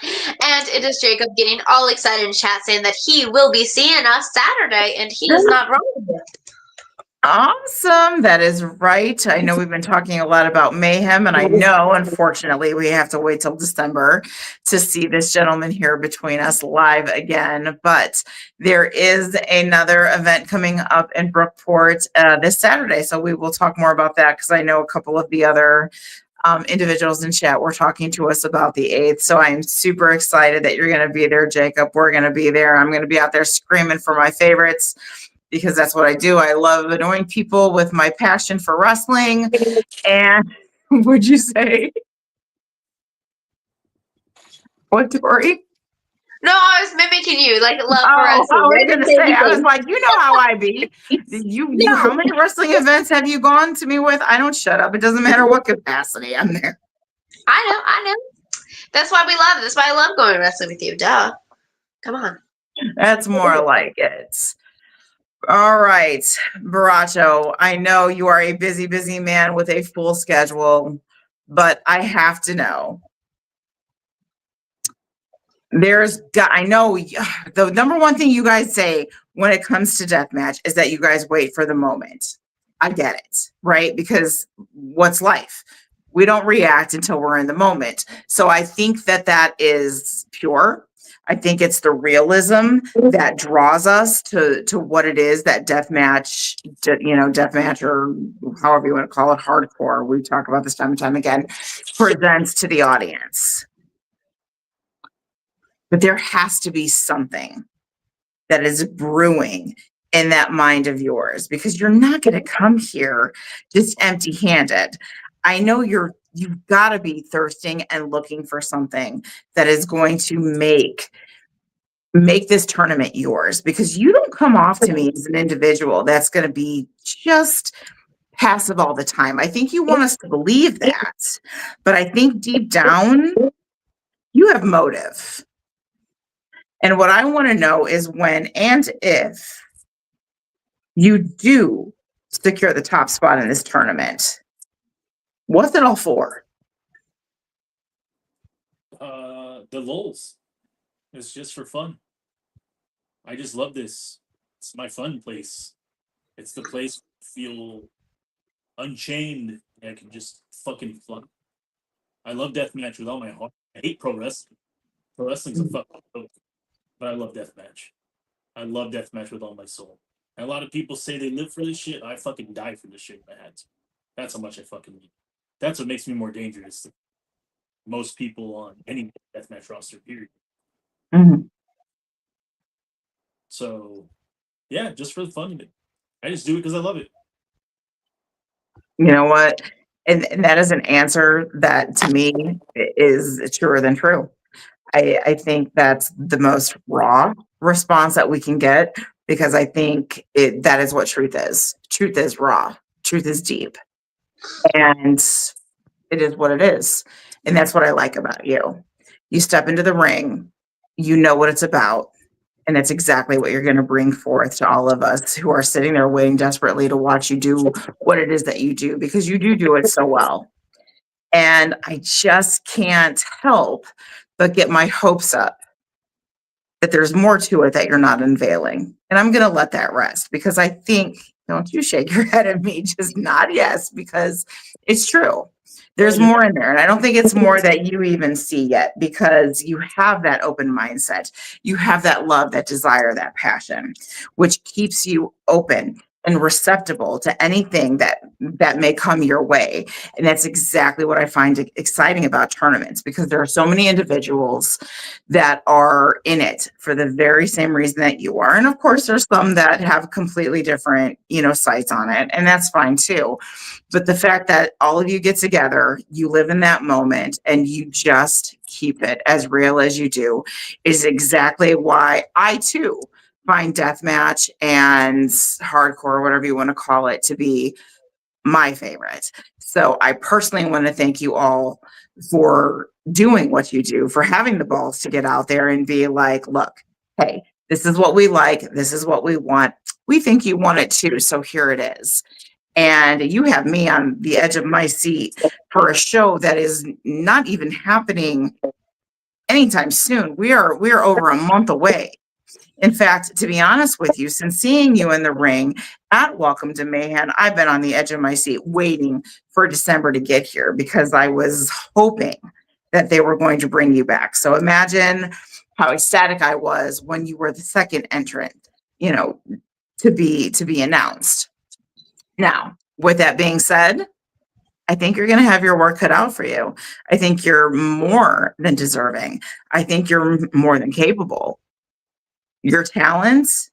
And it is Jacob getting all excited in chat saying that he will be seeing us Saturday, and he is not wrong. Awesome. That is right. I know we've been talking a lot about Mayhem, and I know, unfortunately, we have to wait till December to see this gentleman here between us live again. But there is another event coming up in Brookport this Saturday. So we will talk more about that because I know a couple of the other individuals in chat were talking to us about the 8th. So I'm super excited that you're going to be there, Jacob. We're going to be there. I'm going to be out there screaming for my favorites, because that's what I do. I love annoying people with my passion for wrestling. And would you say? What, Tori? No, I was mimicking you, like love for Oh, wrestling. I was gonna say, I was like, you know how I be. You, how many wrestling events have you gone to me with? I don't shut up. It doesn't matter what capacity I'm there. I know. That's why we love it. That's why I love going to wrestling with you. Duh. Come on. That's more like it. All right, Borracho, I know you are a busy, busy man with a full schedule, but I have to know. I know the number one thing you guys say when it comes to deathmatch is that you guys wait for the moment. I get it, right? Because what's life? We don't react until we're in the moment. So I think that is pure. I think it's the realism that draws us to what it is that deathmatch, or however you want to call it, hardcore, we talk about this time and time again, presents to the audience. But there has to be something that is brewing in that mind of yours, because you're not going to come here just empty-handed. I know you've got to be thirsting and looking for something that is going to make this tournament yours, because you don't come off to me as an individual that's going to be just passive all the time. I think you want us to believe that, but I think deep down you have motive. And what I want to know is when and if you do secure the top spot in this tournament, what's it all for? The lulz. It's just for fun. I just love this. It's my fun place. It's the place I feel unchained. I can just fucking fun. I love deathmatch with all my heart. I hate pro wrestling. Pro wrestling's a fucking joke. But I love deathmatch. I love deathmatch with all my soul. And a lot of people say they live for this shit. I fucking die for this shit if I had to. That's how much I fucking need. That's what makes me more dangerous than most people on any deathmatch roster, period. Mm-hmm. So, yeah, just for the fun of it. I just do it because I love it. You know what? And that is an answer that to me is truer than true. I think that's the most raw response that we can get, because I think that is what truth is. Truth is raw. Truth is deep. And it is what it is. And that's what I like about you. You step into the ring, you know what it's about. And that's exactly what you're going to bring forth to all of us who are sitting there waiting desperately to watch you do what it is that you do, because you do it so well. And I just can't help but get my hopes up that there's more to it that you're not unveiling. And I'm going to let that rest, because I think, don't you shake your head at me, just nod yes, because it's true. There's more in there. And I don't think it's more that you even see yet, because you have that open mindset. You have that love, that desire, that passion, which keeps you open. and receptible to anything that may come your way. And that's exactly what I find exciting about tournaments, because there are so many individuals that are in it for the very same reason that you are. And of course, there's some that have completely different, sights on it, and that's fine too. But the fact that all of you get together, you live in that moment, and you just keep it as real as you do is exactly why I too find deathmatch and hardcore, whatever you want to call it, to be my favorite. So I personally want to thank you all for doing what you do, for having the balls to get out there and be like, look, hey, this is what we like. This is what we want. We think you want it too. So here it is. And you have me on the edge of my seat for a show that is not even happening anytime soon. We are over a month away. In fact, to be honest with you, since seeing you in the ring at Welcome to Mayhem, I've been on the edge of my seat waiting for December to get here, because I was hoping that they were going to bring you back. So imagine how ecstatic I was when you were the second entrant, to be announced. Now, with that being said, I think you're going to have your work cut out for you. I think you're more than deserving. I think you're more than capable. Your talents,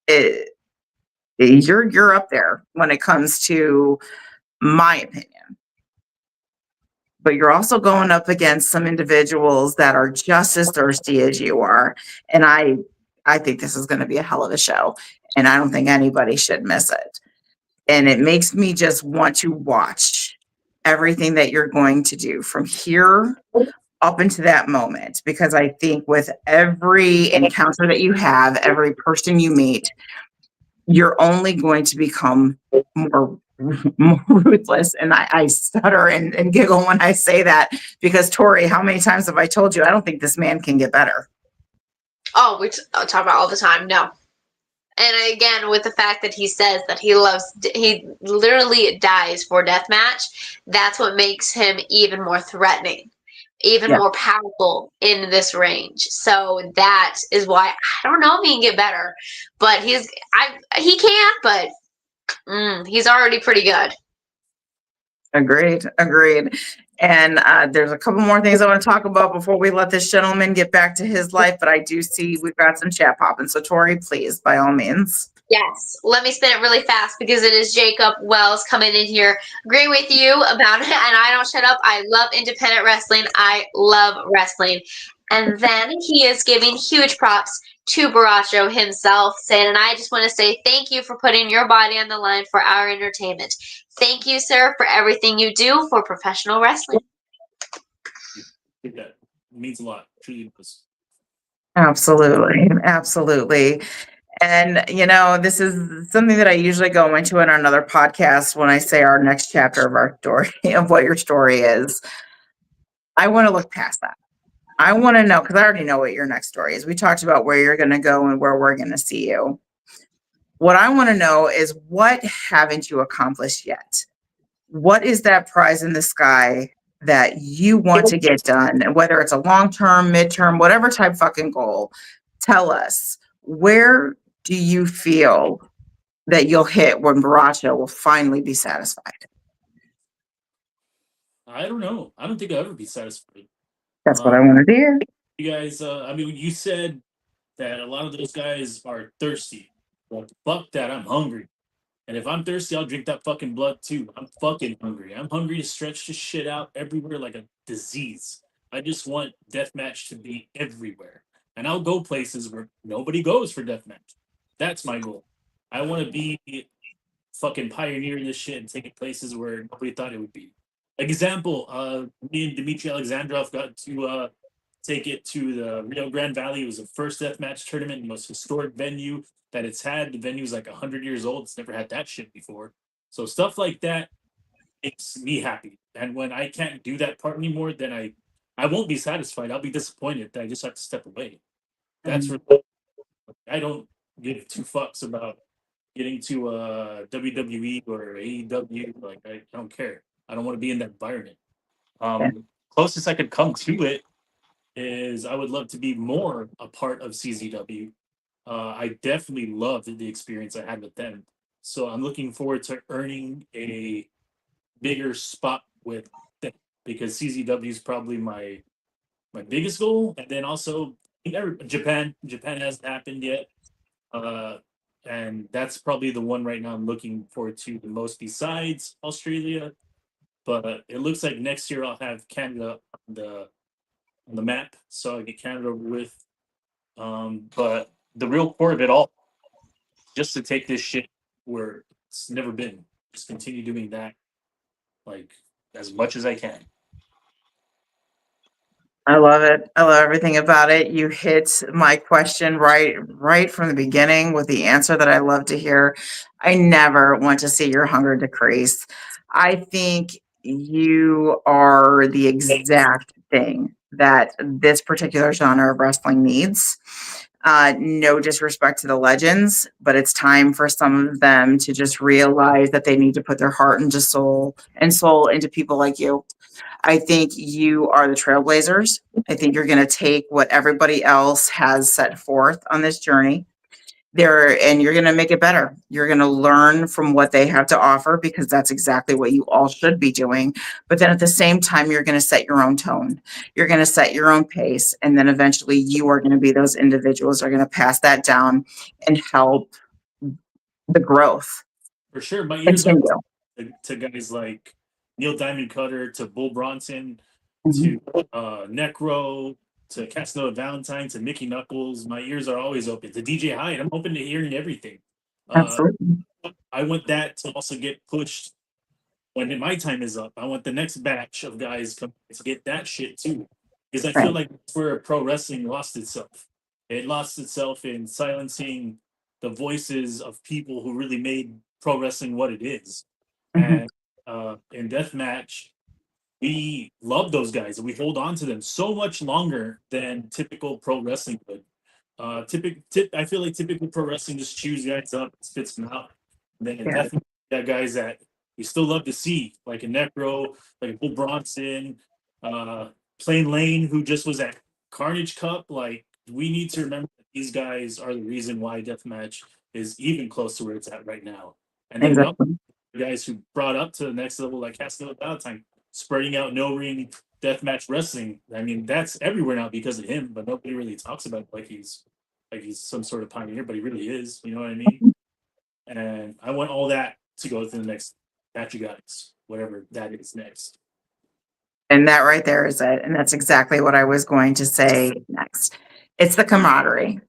you're up there when it comes to my opinion. But you're also going up against some individuals that are just as thirsty as you are. And I think this is going to be a hell of a show. And I don't think anybody should miss it. And it makes me just want to watch everything that you're going to do from here up into that moment, because I think with every encounter that you have, every person you meet, you're only going to become more ruthless. And I stutter and giggle when I say that, because Tori, how many times have I told you, I don't think this man can get better? Oh, we talk about all the time. No. And again, with the fact that he says that he literally dies for deathmatch, that's what makes him even more threatening, even more powerful in this range. So that is why I don't know if he can get better, but he can, but he's already pretty good. Agreed. And there's a couple more things I want to talk about before we let this gentleman get back to his life. But I do see we've got some chat popping. So Tori, please, by all means. Yes. Let me spin it really fast, because it is Jacob Wells coming in here agreeing with you about it. And I don't shut up. I love independent wrestling. I love wrestling. And then he is giving huge props to Borracho himself, saying, and I just want to say thank you for putting your body on the line for our entertainment. Thank you, sir, for everything you do for professional wrestling. That means a lot. Truly does. Absolutely. And, this is something that I usually go into in another podcast when I say our next chapter of our story, of what your story is. I want to look past that. I want to know, because I already know what your next story is. We talked about where you're going to go and where we're going to see you. What I want to know is, what haven't you accomplished yet? What is that prize in the sky that you want to get done? And whether it's a long-term, midterm, whatever type fucking goal, tell us, where do you feel that you'll hit when Borracho will finally be satisfied? I don't know. I don't think I'll ever be satisfied. That's what I want to hear. You guys, you said that a lot of those guys are thirsty. Well, fuck that. I'm hungry. And if I'm thirsty, I'll drink that fucking blood too. I'm fucking hungry. I'm hungry to stretch this shit out everywhere like a disease. I just want deathmatch to be everywhere. And I'll go places where nobody goes for deathmatch. That's my goal. I want to be fucking pioneering this shit and take it places where nobody thought it would be. Example, me and Dmitry Alexandrov got to take it to the Rio Grande Valley. It was the first deathmatch tournament, the most historic venue that it's had. The venue's like 100 years old. It's never had that shit before. So stuff like that makes me happy. And when I can't do that part anymore, then I won't be satisfied. I'll be disappointed that I just have to step away. That's I don't give two fucks about getting to WWE or AEW. Like, I don't care. I don't want to be in that environment. Closest I could come to it is I would love to be more a part of CZW. I definitely loved the experience I had with them. So I'm looking forward to earning a bigger spot with them because CZW is probably my biggest goal, and then also Japan. Japan hasn't happened yet, and that's probably the one right now I'm looking forward to the most besides Australia. But it looks like next year I'll have Canada on the map, so I get Canada with. But the real core of it all, just to take this shit where it's never been, just continue doing that, like as much as I can. I love it. I love everything about it. You hit my question right from the beginning with the answer that I love to hear. I never want to see your hunger decrease. I think you are the exact thing that this particular genre of wrestling needs. No disrespect to the legends, but it's time for some of them to just realize that they need to put their heart and just soul into people like you. I think you are the trailblazers. I think you're going to take what everybody else has set forth on this journey there and you're going to make it better. You're going to learn from what they have to offer because that's exactly what you all should be doing. But then at the same time, you're going to set your own tone. You're going to set your own pace. And then eventually you are going to be those individuals that are going to pass that down and help the growth. For sure. My ears continue. are to guys like Neil Diamond Cutter, to Bull Bronson, Mhm. to Necro, to Casanova Valentine, to Mickey Knuckles. My ears are always open. To DJ Hyde, I'm open to hearing everything. Absolutely. I want that to also get pushed when my time is up. I want the next batch of guys to get that shit too. Because I feel like that's where pro wrestling lost itself. It lost itself in silencing the voices of people who really made pro wrestling what it is. Mhm. And in deathmatch, we love those guys and we hold on to them so much longer than typical pro wrestling would. I feel like typical pro wrestling just chews guys up, spits them out. Then Yeah. definitely got guys that we still love to see, like a Necro, like a Bull Bronson, Plain Lane, who just was at Carnage Cup. Like, we need to remember that these guys are the reason why deathmatch is even close to where it's at right now. And then we also Exactly. have guys who brought up to the next level, like Casanova Valentine, spreading out no ring deathmatch wrestling. I mean, that's everywhere now because of him, but nobody really talks about it like he's some sort of pioneer, but he really is. You know what I mean? And I want all that to go to the next batch of guys, whatever that is next. And that right there is it. And that's exactly what I was going to say next. It's the camaraderie.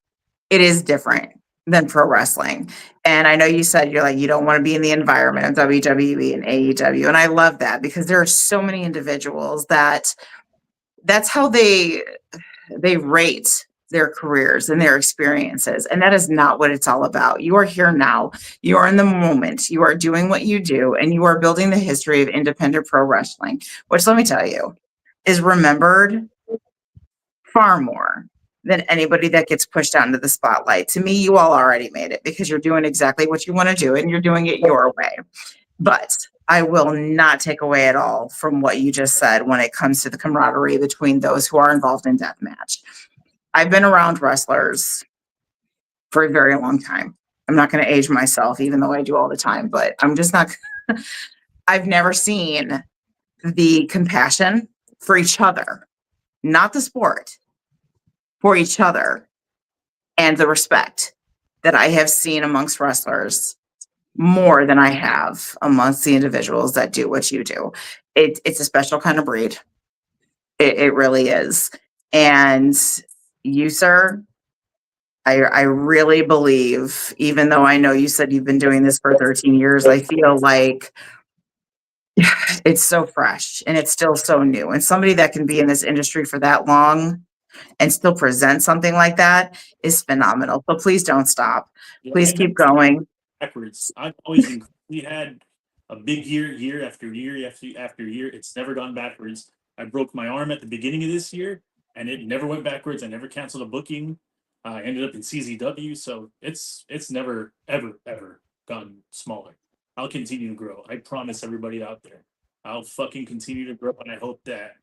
It is different than pro wrestling. And I know you said you're like, you don't want to be in the environment of WWE and AEW. And I love that because there are so many individuals that's how they rate their careers and their experiences. And that is not what it's all about. You are here now. You are in the moment. You are doing what you do, and you are building the history of independent pro wrestling, which let me tell you is remembered far more than anybody that gets pushed out into the spotlight. To me, you all already made it because you're doing exactly what you want to do and you're doing it your way. But I will not take away at all from what you just said when it comes to the camaraderie between those who are involved in deathmatch. I've been around wrestlers for a very long time. I'm not going to age myself, even though I do all the time, but I'm just not. I've never seen the compassion for each other, not the sport, for each other, and the respect that I have seen amongst wrestlers more than I have amongst the individuals that do what you do. It's a special kind of breed. It really is. And you, sir, I really believe, even though I know you said you've been doing this for 13 years, I feel like it's so fresh and it's still so new. And somebody that can be in this industry for that long and still present something like that is phenomenal. So please don't stop. Please keep going. Backwards. I've always we had a big year after year after year. It's never gone backwards. I broke my arm at the beginning of this year, and it never went backwards. I never canceled a booking. I ended up in CZW, so it's never ever gone smaller. I'll continue to grow. I promise everybody out there. I'll fucking continue to grow, and I hope that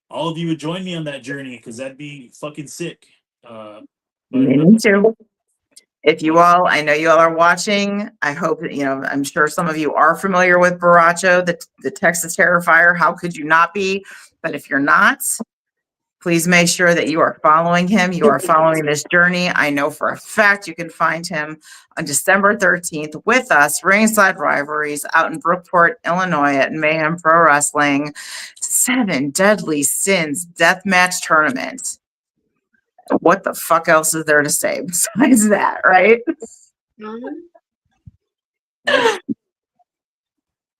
all of you would join me on that journey because that'd be fucking sick. But Me too. If you all, I know you all are watching. I hope that, I'm sure some of you are familiar with Borracho, the Texas Terrifier. How could you not be? But if you're not, please make sure that you are following him. You are following this journey. I know for a fact you can find him on December 13th with us, Ringside Rivalries out in Brookport, Illinois at Mayhem Pro Wrestling. 7 Deadly Sins Deathmatch Tournament. What the fuck else is there to say besides that, right?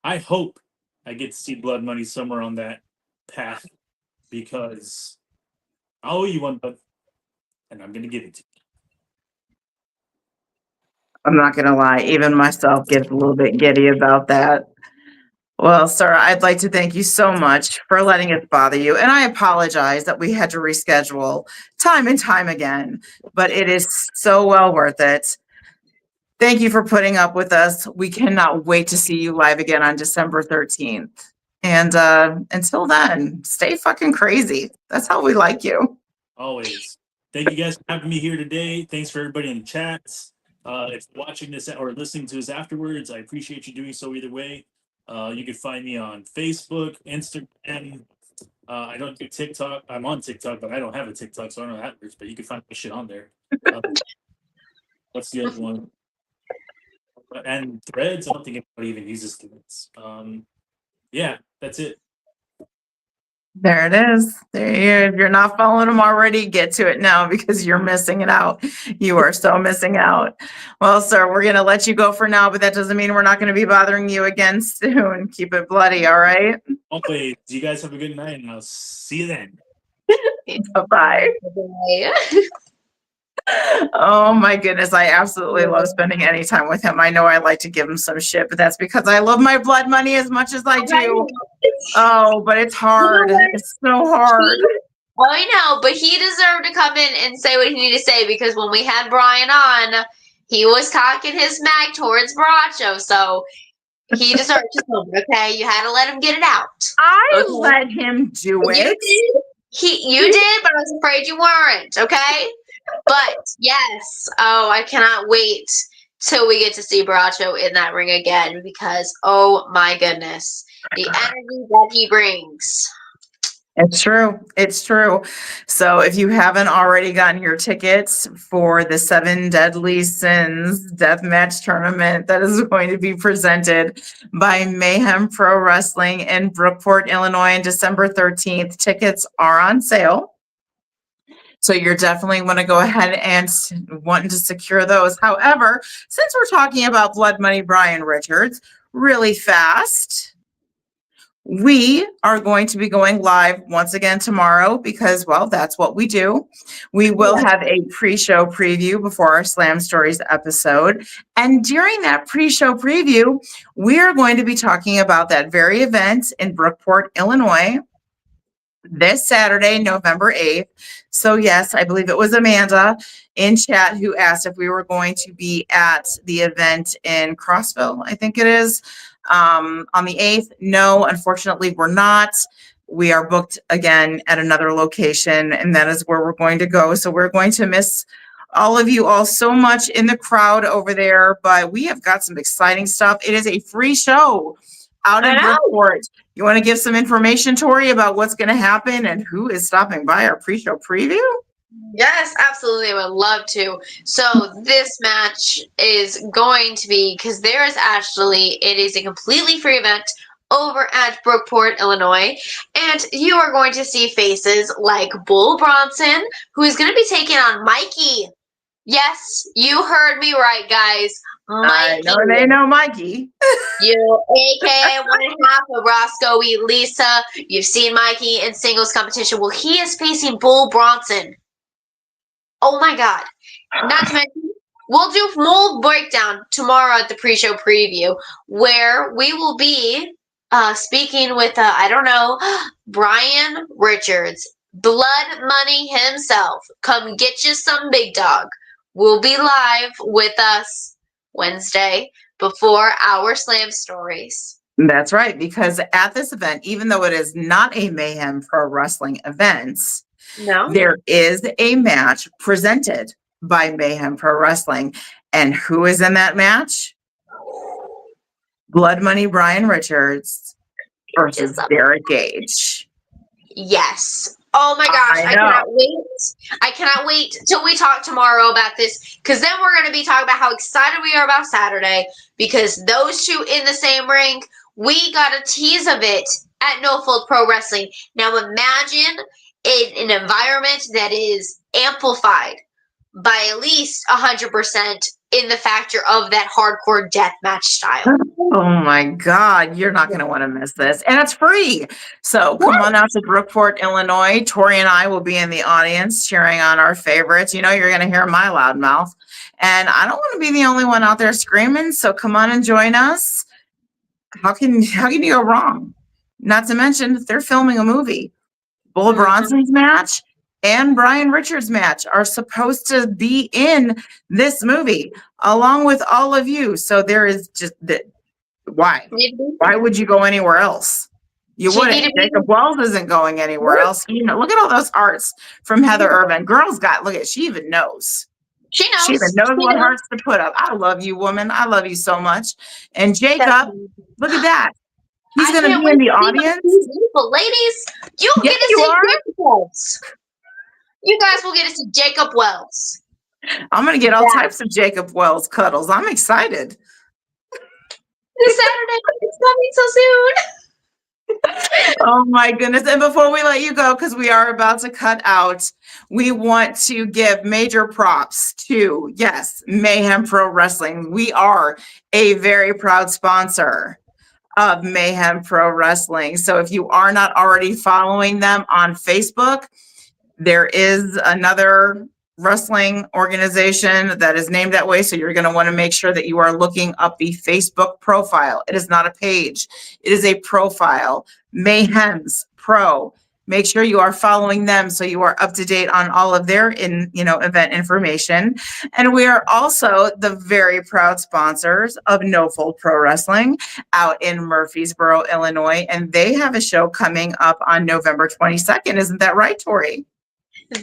I hope I get to see Blood Money somewhere on that path because I owe you one, but and I'm gonna give it to you. I'm not gonna lie, even myself gets a little bit giddy about that. Well, sir, I'd like to thank you so much for letting us bother you. And I apologize that we had to reschedule time and time again, but it is so well worth it. Thank you for putting up with us. We cannot wait to see you live again on December 13th. And until then, stay fucking crazy. That's how we like you. Always. Thank you guys for having me here today. Thanks for everybody in the chats. If you're watching this or listening to us afterwards, I appreciate you doing so either way. You can find me on Facebook, Instagram. I don't do TikTok. I'm on TikTok, but I don't have a TikTok, so I don't know how that works. But you can find my shit on there. What's the other one? And Threads. I don't think anybody even uses Threads. Yeah, that's it. There it is. If you're not following them already, get to it now because you're missing it out. You are so missing out. Well, sir, we're going to let you go for now, but that doesn't mean we're not going to be bothering you again soon. Keep it bloody, all right? Okay, you guys have a good night, and I'll see you then. Bye-bye. Bye. Oh my goodness, I absolutely love spending any time with him. I know I like to give him some shit, but that's because I love my blood money as much as I do. Oh, but it's hard. It's so hard. I know, but he deserved to come in and say what he needed to say because when we had Brian on, he was talking his smack towards Borracho, so he deserved to come, okay? You had to let him get it out. I let him do it. You did, but I was afraid you weren't, okay? But yes, I cannot wait till we get to see Borracho in that ring again because oh my goodness, the energy that he brings. It's true. It's true. So if you haven't already gotten your tickets for the 7 Deadly Sins Deathmatch Tournament that is going to be presented by Mayhem Pro Wrestling in Brookport, Illinois on December 13th, tickets are on sale. So you're definitely want to go ahead and wanting to secure those. However, since we're talking about Blood Money Brian Richards, really fast, we are going to be going live once again tomorrow because, well, that's what we do. We will have a pre-show preview before our Slam Stories episode. And during that pre-show preview, we are going to be talking about that very event in Brookport, Illinois, this Saturday, November 8th. So yes, I believe it was Amanda in chat who asked if we were going to be at the event in Crossville, I think it is, on the 8th. No, unfortunately, we're not. We are booked again at another location, and that is where we're going to go. So we're going to miss all of you all so much in the crowd over there, but we have got some exciting stuff. It is a free show out in Brookport. You want to give some information, Tori, about what's going to happen and who is stopping by our pre-show preview? Yes, absolutely. I would love to. So this match is going to be, because there is actually, it is a completely free event over at Brookport, Illinois. And you are going to see faces like Bull Bronson, who is going to be taking on Mikey. Yes, you heard me right, guys. Mikey. I know they know Mikey. You, aka 1.5 of Roscoe E. Lisa. You've seen Mikey in singles competition. Well, he is facing Bull Bronson. Oh my God. Not to mention, we'll do full breakdown tomorrow at the pre-show preview where we will be speaking with, Brian Richards, Blood Money himself. Come get you some big dog. We'll be live with us Wednesday before our Slam Stories. That's right, because at this event, even though it is not a Mayhem Pro Wrestling event, No, there is a match presented by Mayhem Pro Wrestling. And who is in that match? Blood Money Brian Richards versus Derek Gage. Yes. Oh my gosh, I cannot wait. I cannot wait till we talk tomorrow about this, because then we're going to be talking about how excited we are about Saturday, because those two in the same ring, we got a tease of it at No Fold Pro Wrestling. Now imagine an environment that is amplified by at least 100% in the factor of that hardcore deathmatch style. Oh my God, you're not going to want to miss this. And it's free. So come on out to Brookport, Illinois. Tori and I will be in the audience cheering on our favorites. You know, you're going to hear my loud mouth. And I don't want to be the only one out there screaming. So come on and join us. How can you go wrong? Not to mention, they're filming a movie. Bull Bronson's match and Brian Richards' match are supposed to be in this movie, along with all of you. So there is just that. Why? Why would you go anywhere else? You wouldn't. Jacob Wells isn't going anywhere else. You know, look at all those hearts from Heather Irvin. Girl's got, look at, she even knows. She knows. She even knows what hearts to put up. I love you, woman. I love you so much. And Jacob, look at that. He's going to be in the audience. Beautiful ladies, you'll get to see Jacob Wells. You guys will get to see Jacob Wells. I'm going to get all types of Jacob Wells cuddles. I'm excited. This Saturday, it's coming so soon. Oh my goodness. And before we let you go, because we are about to cut out, we want to give major props to, yes, Mayhem Pro Wrestling. We are a very proud sponsor of Mayhem Pro Wrestling. So if you are not already following them on Facebook, there is another wrestling organization that is named that way. So you're going to want to make sure that you are looking up the Facebook profile. It is not a page. It is a profile. Mayhem's Pro. Make sure you are following them so you are up to date on all of their event information. And we are also the very proud sponsors of No Fold Pro Wrestling out in Murfreesboro, Illinois. And they have a show coming up on November 22nd. Isn't that right, Tori?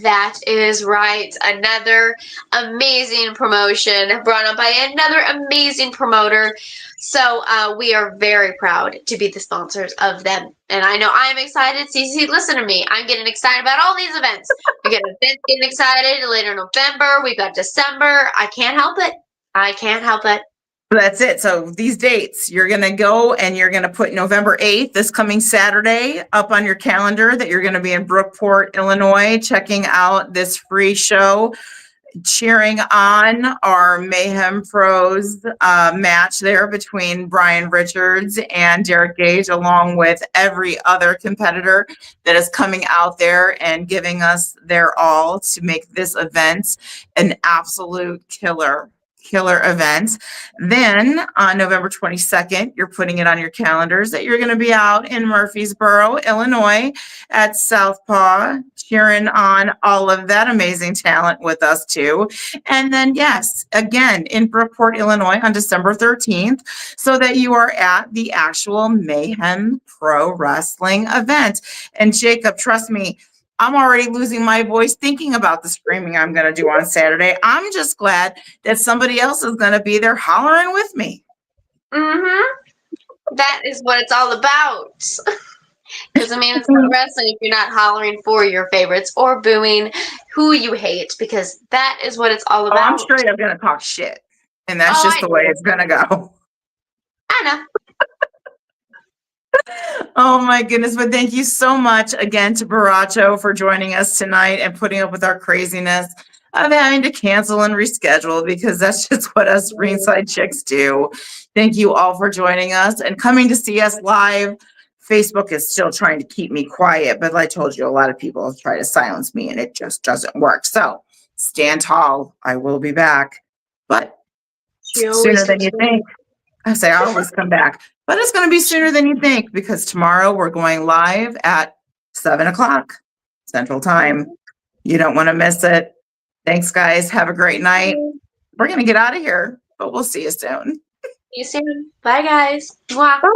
That is right. Another amazing promotion brought on by another amazing promoter. So we are very proud to be the sponsors of them. And I know I'm excited. CC, listen to me. I'm getting excited about all these events. We got events getting excited later in November. We've got December. I can't help it. I can't help it. That's it. So these dates, you're going to go and you're going to put November 8th, this coming Saturday, up on your calendar that you're going to be in Brookport, Illinois, checking out this free show, cheering on our Mayhem Pros match there between Brian Richards and Derek Gage, along with every other competitor that is coming out there and giving us their all to make this event an absolute killer event. Then on November 22nd, you're putting it on your calendars that you're going to be out in Murfreesboro, Illinois at Southpaw, cheering on all of that amazing talent with us too. And then, yes, again, in Brookport, Illinois on December 13th, so that you are at the actual Mayhem Pro Wrestling event. And Jacob, trust me, I'm already losing my voice thinking about the screaming I'm going to do on Saturday. I'm just glad that somebody else is going to be there hollering with me. That is what it's all about. Because, I mean, it's not wrestling if you're not hollering for your favorites or booing who you hate, because that is what it's all about. I'm straight up going to talk shit. And that's just the way it's going to go. I know. Oh my goodness. But thank you so much again to Borracho for joining us tonight and putting up with our craziness of having to cancel and reschedule, because that's just what us ringside chicks do. Thank you all for joining us and coming to see us live. Facebook is still trying to keep me quiet, but like I told you, a lot of people have tried to silence me and it just doesn't work. So stand tall. I will be back, but sooner than you think. I say I always come back. But it's going to be sooner than you think, because tomorrow we're going live at 7:00 Central Time. You don't want to miss it. Thanks, guys. Have a great night. We're going to get out of here, but we'll see you soon. See you soon. Bye, guys. Mwah. Bye.